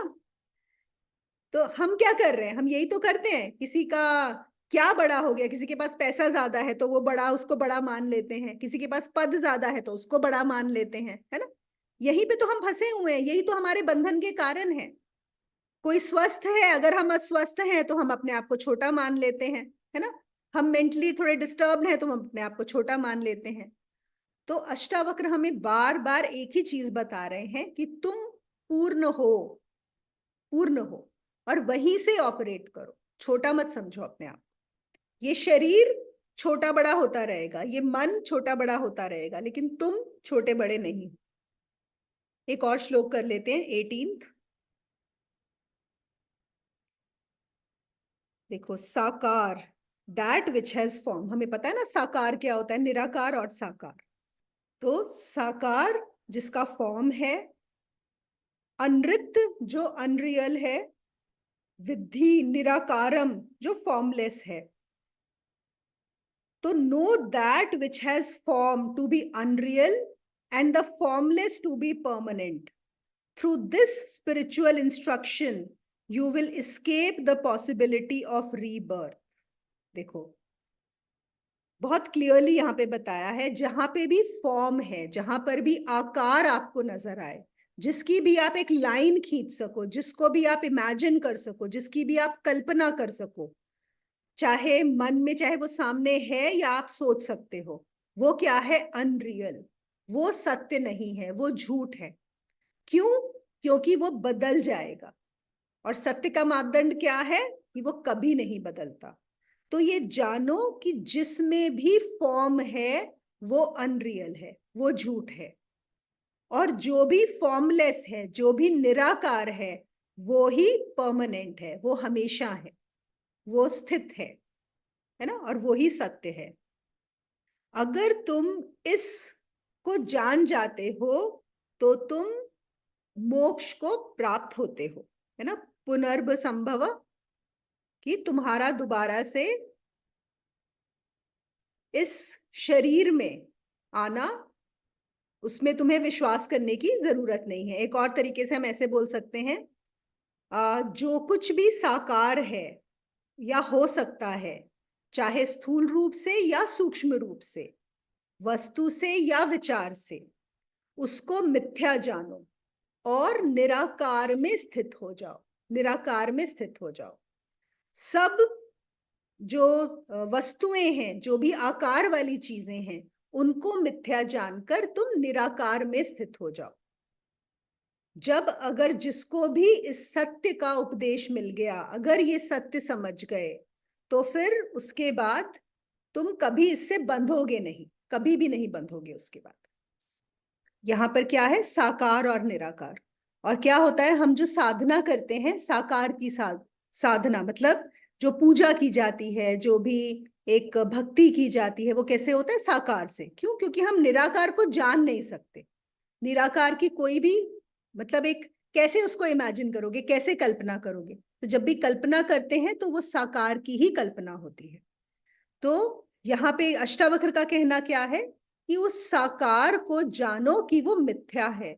तो हम क्या कर रहे हैं, हम यही तो करते हैं। किसी का क्या बड़ा हो गया, किसी के पास पैसा ज्यादा है तो वो बड़ा, उसको बड़ा मान लेते हैं। किसी के पास पद ज्यादा है तो उसको बड़ा मान लेते हैं, है ना। यहीं पे तो हम फंसे हुए हैं, यही तो हमारे बंधन के कारण है। कोई स्वस्थ है, अगर हम अस्वस्थ हैं तो हम अपने आप को छोटा मान लेते हैं, है ना। हम मेंटली थोड़े डिस्टर्ब हैं तो हम अपने आप को छोटा मान लेते हैं। तो अष्टावक्र हमें बार बार एक ही चीज बता रहे हैं कि तुम पूर्ण हो, पूर्ण हो, और वहीं से ऑपरेट करो, छोटा मत समझो अपने आप। ये शरीर छोटा बड़ा होता रहेगा, ये मन छोटा बड़ा होता रहेगा, लेकिन तुम छोटे बड़े नहीं। एक और श्लोक कर लेते हैं, 18th। देखो, साकार, दैट विच हैज फॉर्म। हमें पता है ना साकार क्या होता है, निराकार और साकार। तो साकार जिसका फॉर्म है, अनृत जो अनरियल है, विद्धि निराकारम जो फॉर्मलेस है। तो know that which has form to be unreal and the formless to be permanent. Through this spiritual instruction you will escape the possibility of rebirth. देखो, बहुत क्लियरली यहाँ पे बताया है, जहां पे भी फॉर्म है, जहां पर भी आकार आपको नजर आए, जिसकी भी आप एक लाइन खींच सको, जिसको भी आप इमेजिन कर सको, जिसकी भी आप कल्पना कर सको, चाहे मन में, चाहे वो सामने है या आप सोच सकते हो, वो क्या है, अनरियल। वो सत्य नहीं है, वो झूठ है। क्यों? क्योंकि वो बदल जाएगा, और सत्य का मापदंड क्या है कि वो कभी नहीं बदलता। तो ये जानो कि जिसमें भी फॉर्म है वो अनरियल है, वो झूठ है, और जो भी फॉर्मलेस है, जो भी निराकार है, वो ही परमानेंट है, वो हमेशा है, वो स्थित है ना, और वो ही सत्य है। अगर तुम इस को जान जाते हो तो तुम मोक्ष को प्राप्त होते हो, है ना। पुनर्भ संभव, कि तुम्हारा दोबारा से इस शरीर में आना, उसमें तुम्हें विश्वास करने की जरूरत नहीं है। एक और तरीके से हम ऐसे बोल सकते हैं, जो कुछ भी साकार है या हो सकता है, चाहे स्थूल रूप से या सूक्ष्म रूप से, वस्तु से या विचार से, उसको मिथ्या जानो और निराकार में स्थित हो जाओ। निराकार में स्थित हो जाओ। सब जो वस्तुएं हैं, जो भी आकार वाली चीजें हैं, उनको मिथ्या जानकर तुम निराकार में स्थित हो जाओ। जब अगर जिसको भी इस सत्य का उपदेश मिल गया, अगर ये सत्य समझ गए, तो फिर उसके बाद तुम कभी इससे बंधोगे नहीं, कभी भी नहीं बंधोगे उसके बाद। यहां पर क्या है, साकार और निराकार। और क्या होता है, हम जो साधना करते हैं, साकार की साधना मतलब जो पूजा की जाती है, जो भी एक भक्ति की जाती है, वो कैसे होता है, साकार से। क्यों? क्योंकि हम निराकार को जान नहीं सकते। निराकार की कोई भी मतलब एक, कैसे उसको इमेजिन करोगे, कैसे कल्पना करोगे? तो जब भी कल्पना करते हैं तो वो साकार की ही कल्पना होती है। तो यहाँ पे अष्टावक्र का कहना क्या है कि उस साकार को जानो कि वो मिथ्या है।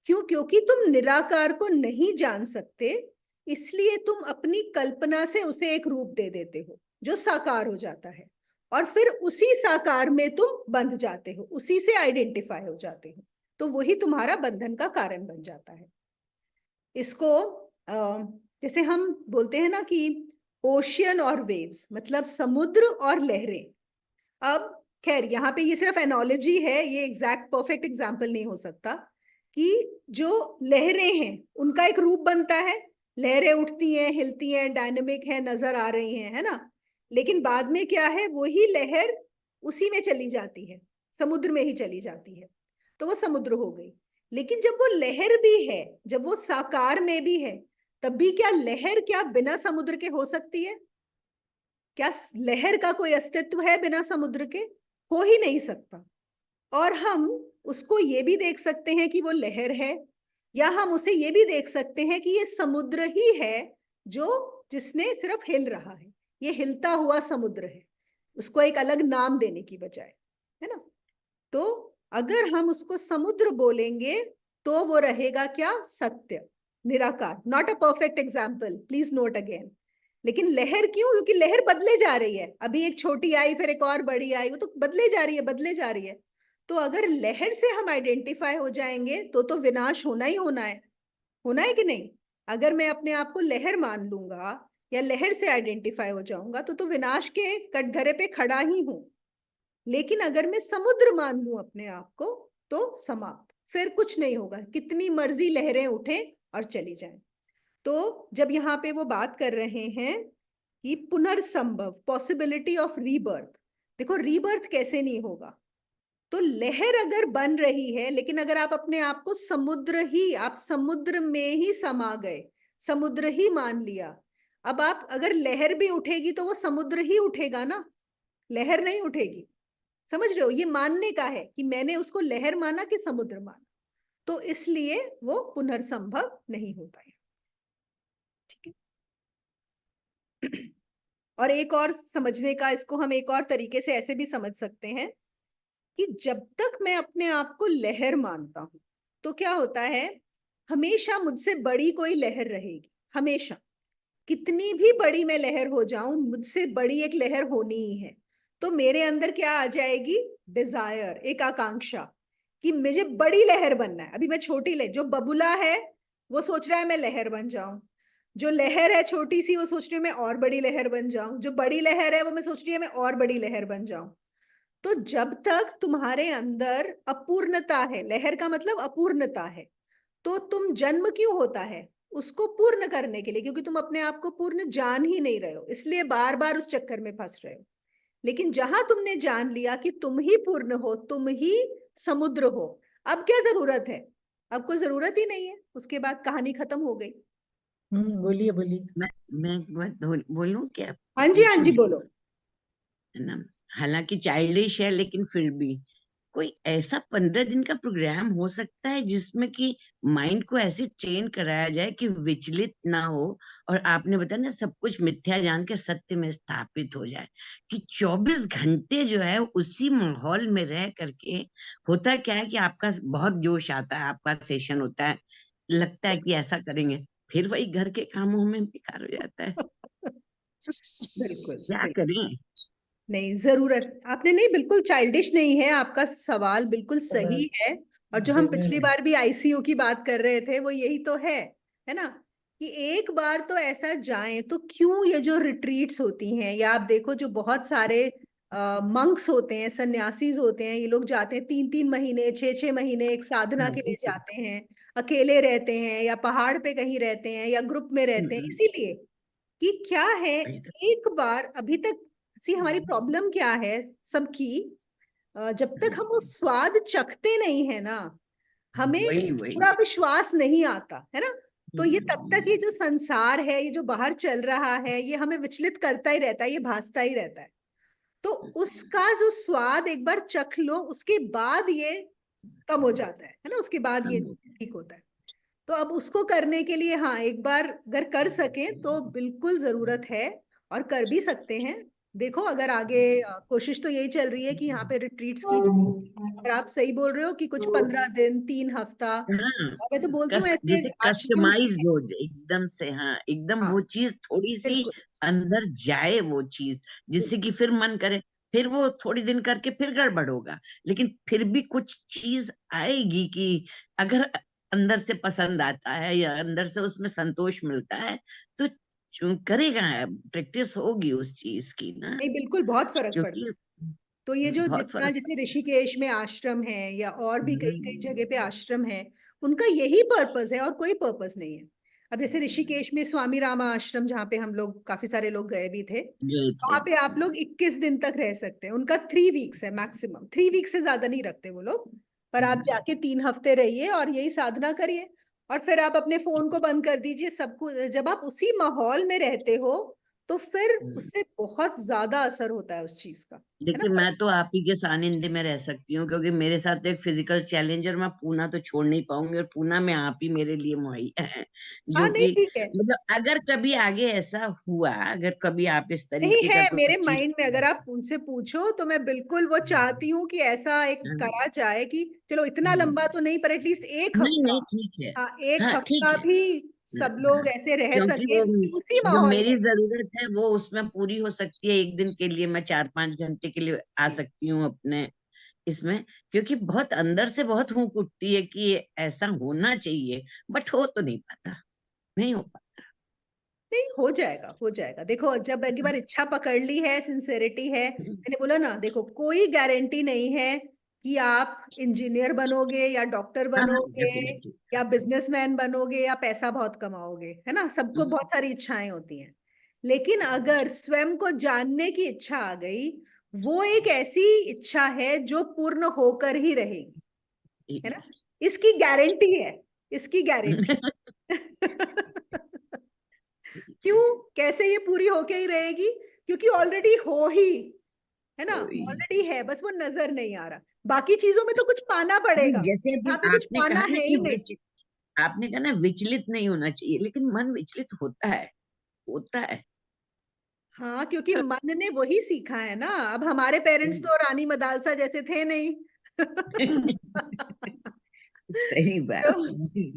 क्यों? क्योंकि तुम निराकार को नहीं जान सकते, इसलिए तुम अपनी कल्पना से उसे एक रूप दे देते हो जो साकार हो जाता है, और फिर उसी साकार में तुम बंध जाते हो, उसी से आइडेंटिफाई हो जाते हो। तो वही तुम्हारा बंधन का कारण बन जाता है। इसको जैसे हम बोलते हैं ना कि ओशियन और वेव्स, मतलब समुद्र और लहरें। अब खैर यहाँ पे ये सिर्फ एनोलॉजी है, ये एग्जैक्ट परफेक्ट एग्जाम्पल नहीं हो सकता, कि जो लहरें हैं उनका एक रूप बनता है, लहरें उठती हैं, हिलती हैं, डायनेमिक है, नजर आ रही हैं, है ना। लेकिन बाद में क्या है, वही लहर उसी में चली जाती है, समुद्र में ही चली जाती है, तो वो समुद्र हो गई। लेकिन जब वो लहर भी है, जब वो साकार में भी है, तब भी क्या लहर क्या बिना समुद्र के हो सकती है? क्या लहर का कोई अस्तित्व है बिना समुद्र के? हो ही नहीं सकता। और हम उसको ये भी देख सकते हैं कि वो लहर है, या हम उसे ये भी देख सकते हैं कि ये समुद्र ही है, जो जिसने सिर्फ हिल रहा है, ये हिलता हुआ समुद्र है, उसको एक अलग नाम देने की बजाय, है ना। तो अगर हम उसको समुद्र बोलेंगे तो वो रहेगा क्या, सत्य, निराकार। Not a perfect example, please note again. लेकिन लहर क्यों? क्योंकि लहर बदले जा रही है, अभी एक छोटी आई, फिर एक और बड़ी आई, वो तो बदले जा रही है, बदले जा रही है। तो अगर लहर से हम आइडेंटिफाई हो जाएंगे तो विनाश होना ही होना है, होना है कि नहीं? अगर मैं अपने आप को लहर मान लूंगा या लहर से आइडेंटिफाई हो जाऊंगा तो विनाश के कटघरे पे खड़ा ही हूं। लेकिन अगर मैं समुद्र मान लूं अपने आप को तो समाप्त, फिर कुछ नहीं होगा, कितनी मर्जी लहरें उठें और चली जाएं। तो जब यहाँ पे वो बात कर रहे हैं कि पुनर्संभव, पॉसिबिलिटी ऑफ रीबर्थ, देखो रीबर्थ कैसे नहीं होगा, तो लहर अगर बन रही है, लेकिन अगर आप अपने आप को समुद्र ही, आप समुद्र में ही समा गए, समुद्र ही मान लिया, अब आप अगर लहर भी उठेगी तो वो समुद्र ही उठेगा ना, लहर नहीं उठेगी। समझ रहे हो, ये मानने का है कि मैंने उसको लहर माना कि समुद्र माना, तो इसलिए वो पुनर्संभव नहीं होता है। ठीक है। और एक और समझने का, इसको हम एक और तरीके से ऐसे भी समझ सकते हैं कि जब तक मैं अपने आप को लहर मानता हूं तो क्या होता है, हमेशा मुझसे बड़ी कोई लहर रहेगी, हमेशा। कितनी भी बड़ी मैं लहर हो जाऊं, मुझसे बड़ी एक लहर होनी ही है। तो मेरे अंदर क्या आ जाएगी, डिजायर, एक आकांक्षा कि मुझे बड़ी लहर बनना है। अभी मैं छोटी लहर, जो बबुला है वो सोच रहा है मैं लहर बन जाऊं, जो लहर है छोटी सी वो सोच रही है मैं और बड़ी लहर बन जाऊं, जो बड़ी लहर है वो मैं सोच रही है मैं और बड़ी लहर बन जाऊं। तो जब तक तुम्हारे अंदर अपूर्णता है, लहर का मतलब अपूर्णता है, तो तुम जन्म क्यों होता है, उसको पूर्ण करने के लिए, क्योंकि तुम अपने आप को पूर्ण जान ही नहीं रहे हो, इसलिए बार बार उस चक्कर में फंस रहे हो। लेकिन जहां तुमने जान लिया कि तुम ही पूर्ण हो, तुम ही समुद्र हो, अब क्या जरूरत है, अब कोई जरूरत ही नहीं है, उसके बाद कहानी खत्म हो गई। बोलिए बोलिए। मैं बोलूं क्या? हाँ जी, हाँ पूछूं? जी, बोलो। है ना, हालांकि चाइल्डिश है लेकिन फिर भी कोई ऐसा 15 दिन का प्रोग्राम हो सकता है जिसमें कि माइंड को ऐसे ट्रेन कराया जाए कि विचलित ना हो, और आपने बताया ना सब कुछ मिथ्या जान के सत्य में स्थापित हो जाए, कि 24 घंटे जो है उसी माहौल में रह करके होता क्या है कि आपका बहुत जोश आता है, आपका सेशन होता है, लगता है कि ऐसा करेंगे, फिर वही घर के कामों में बेकार हो जाता है। बिल्कुल, क्या बिल्कुल। करें? नहीं, जरूरत आपने नहीं, बिल्कुल चाइल्डिश नहीं है, आपका सवाल बिल्कुल सही है। और जो हम पिछली जेन्युइन बार भी आईसीयू की बात कर रहे थे वो यही तो है ना, कि एक बार तो ऐसा जाएं तो क्यों, ये जो रिट्रीट्स होती हैं, या आप देखो जो बहुत सारे मंक्स होते हैं, सन्यासीज होते हैं, ये लोग जाते हैं 3 3 महीने, 6 6 महीने एक साधना हाँ के लिए बिल्कुल। जाते हैं, अकेले रहते हैं या पहाड़ पे कहीं रहते हैं या ग्रुप में रहते हैं, हम्म, इसीलिए कि क्या है, वही तो। एक बार अभी तक, सी हमारी प्रॉब्लम क्या है सबकी, जब तक हम वो स्वाद चखते नहीं है ना, हमें वही वही। पूरा विश्वास नहीं आता है ना। तो ये तब तक, ये हम्म, जो संसार है, ये जो बाहर चल रहा है, ये हमें विचलित करता ही रहता है, ये भासता ही रहता है। तो उसका जो स्वाद एक बार चख लो, उसके बाद ये कम हो जाता है ना, उसके बाद ये ठीक होता है। तो अब उसको करने के लिए, हाँ, एक बार अगर कर सकें तो बिल्कुल जरूरत है, और कर भी सकते हैं। देखो अगर आगे कोशिश तो यही चल रही है कि यहाँ पे रिट्रीट्स की जाए। अगर आप सही बोल रहे हो कि कुछ 15 दिन, 3 हफ्ता, हाँ, और मैं तो बोलती हूँ ऐसे जैसे आश्रम भी कस्टमाइज है। हो जाए एकदम से, हाँ एकदम हाँ, वो चीज थोड़ी सी बिल्कुल, अंदर जाए वो चीज, जिससे बिल्कुल। कि फिर मन करे, फिर वो थोड़ी दिन करके फिर गड़बड़ होगा, लेकिन फिर भी कुछ चीज आएगी कि अगर अंदर से पसंद आता है या अंदर से उसमें संतोष मिलता है तो करेगा, प्रैक्टिस होगी उस चीज की ना, नहीं, बिल्कुल बहुत फर्क पड़ता क्योंकि है। तो ये जो बहुत जितना, फर्क जैसे ऋषिकेश में आश्रम है या और भी कई कई हम्म, जगह पे आश्रम है, उनका यही पर्पस है और कोई पर्पस नहीं है। अब जैसे ऋषिकेश में स्वामी रामा आश्रम, जहाँ पे हम लोग काफी सारे लोग गए भी थे, गए थे। वहां पे आप लोग 21 दिन तक रह सकते हैं, उनका 3 वीक्स है मैक्सिमम, 3 वीक्स से ज्यादा नहीं रखते वो लोग। पर आप जाके 3 हफ्ते रहिए और यही साधना करिए, और फिर आप अपने फोन को बंद कर दीजिए, सबको, जब आप उसी माहौल में रहते हो तो फिर उससे बहुत ज्यादा असर होता है उस चीज का, है ना। लेकिन मैं तो आप ही के सानिध्य में रह सकती हूँ, क्योंकि मेरे साथ तो एक फिजिकल चैलेंज है और मैं पूना तो छोड़ नहीं पाऊंगी, और पूना में आप ही मेरे लिए मुहैया है, हाँ, जो नहीं, कि ठीक है। मतलब अगर कभी आगे ऐसा हुआ, अगर कभी आप इस नहीं तरीके है का मेरे कुछ चीज। माइंड में, अगर आप उनसे पूछो तो मैं बिल्कुल वो चाहती हूँ कि ऐसा एक हाँ, करा जाए कि चलो इतना लंबा तो नहीं, पर एटलीस्ट एक नहीं हफ्ता नहीं ठीक है। हाँ, एक हाँ ठीक हफ्ता है। भी सब लोग हाँ, ऐसे रह क्योंकि सके वो उसी जो माहौल मेरी में। जरूरत है वो उसमें पूरी हो सकती है, एक दिन के लिए मैं 4 5 घंटे के लिए आ सकती हूँ अपने इसमें, क्योंकि बहुत अंदर से बहुत हुक उठती है कि ये ऐसा होना चाहिए, बट हो तो नहीं पाता, नहीं हो पाता। नहीं, हो जाएगा, हो जाएगा। देखो जब एक बार इच्छा पकड़ ली है, सिंसेरिटी है, मैंने बोला ना, देखो कोई गारंटी नहीं है कि आप इंजीनियर बनोगे या डॉक्टर हाँ हाँ बनोगे डेफिनेटली। या बिजनेसमैन बनोगे या पैसा बहुत कमाओगे, है ना, सबको बहुत सारी इच्छाएं होती हैं। लेकिन अगर स्वयं को जानने की इच्छा आ गई, वो एक ऐसी इच्छा है जो पूर्ण होकर ही रहेगी, है ना? इसकी गारंटी है, इसकी गारंटी। क्यों, कैसे ये पूरी होके ही रहेगी? क्योंकि ऑलरेडी हो ही, है ना? ऑलरेडी है, बस वो नजर नहीं आ रहा। बाकी चीजों में तो कुछ पाना नहीं, पड़ेगा, जैसे अभी यहाँ पे कुछ आपने पाना कहा ना है कि ही नहीं। आपने कहा ना विचलित नहीं होना चाहिए, लेकिन मन विचलित होता है, होता है। हाँ, क्योंकि मन ने वही सीखा है ना। अब हमारे पेरेंट्स तो रानी मदालसा जैसे थे नहीं। सही बात तो है।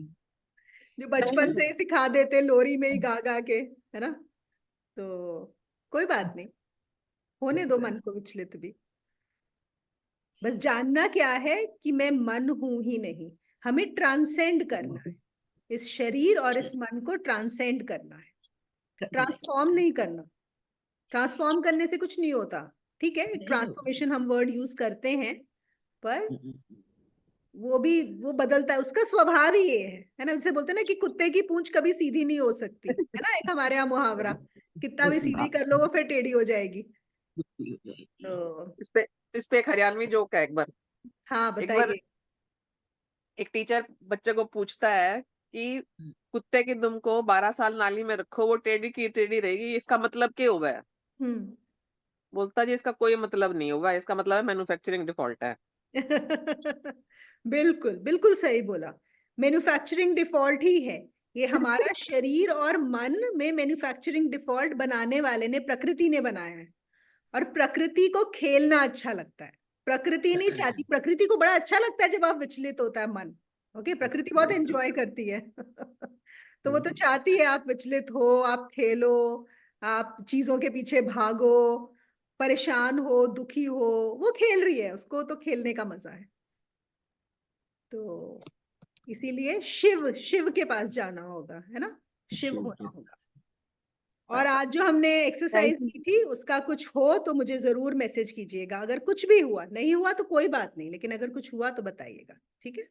जो बचपन से ही सिखा देते लोरी में ही गा गा के, है ना? तो कोई बात नहीं, होने दो मन को विचलित भी। बस जानना क्या है कि मैं मन हूं ही नहीं, हमें ट्रांसेंड करना है। इस शरीर और इस मन को ट्रांसेंड करना है, ट्रांसफॉर्म नहीं करना। ट्रांसफॉर्म करने से कुछ नहीं होता, ठीक है, ट्रांसफॉर्मेशन हम वर्ड यूज करते हैं, पर वो भी, वो बदलता है, उसका स्वभाव ही ये है ना? जैसे बोलते हैं ना कि कुत्ते की पूंछ कभी सीधी नहीं हो सकती, है ना? एक हमारे यहाँ मुहावरा, कितना भी सीधी कर लो वो फिर टेढ़ी हो जाएगी। तो इस पे एक हरियाणवी जोक है। हाँ, एक बार बताइए। एक टीचर बच्चे को पूछता है कि कुत्ते की दुम को 12 साल नाली में रखो, वो टेढ़ी की टेढ़ी रहेगी, इसका मतलब क्या हुआ है? हम्म। बोलता जी इसका कोई मतलब नहीं हुआ, इसका मतलब है मैन्युफैक्चरिंग डिफॉल्ट है। बिल्कुल बिल्कुल सही बोला। मैन्युफैक्चरिंग डिफॉल्ट ही है ये, हमारा शरीर और मन में मैन्युफैक्चरिंग डिफॉल्ट बनाने वाले ने, प्रकृति ने बनाया है। और प्रकृति को खेलना अच्छा लगता है, प्रकृति नहीं चाहती, प्रकृति को बड़ा अच्छा लगता है जब आप विचलित होता है मन। ओके, प्रकृति बहुत एंजॉय करती है। तो वो तो चाहती है आप विचलित हो, आप खेलो, आप चीजों के पीछे भागो, परेशान हो, दुखी हो, वो खेल रही है, उसको तो खेलने का मजा है। तो इसीलिए शिव, शिव के पास जाना होगा, है ना? शिव होना होगा। और आज जो हमने एक्सरसाइज की थी उसका कुछ हो तो मुझे जरूर मैसेज कीजिएगा। अगर कुछ भी हुआ, नहीं हुआ तो कोई बात नहीं, लेकिन अगर कुछ हुआ तो बताइएगा, ठीक है?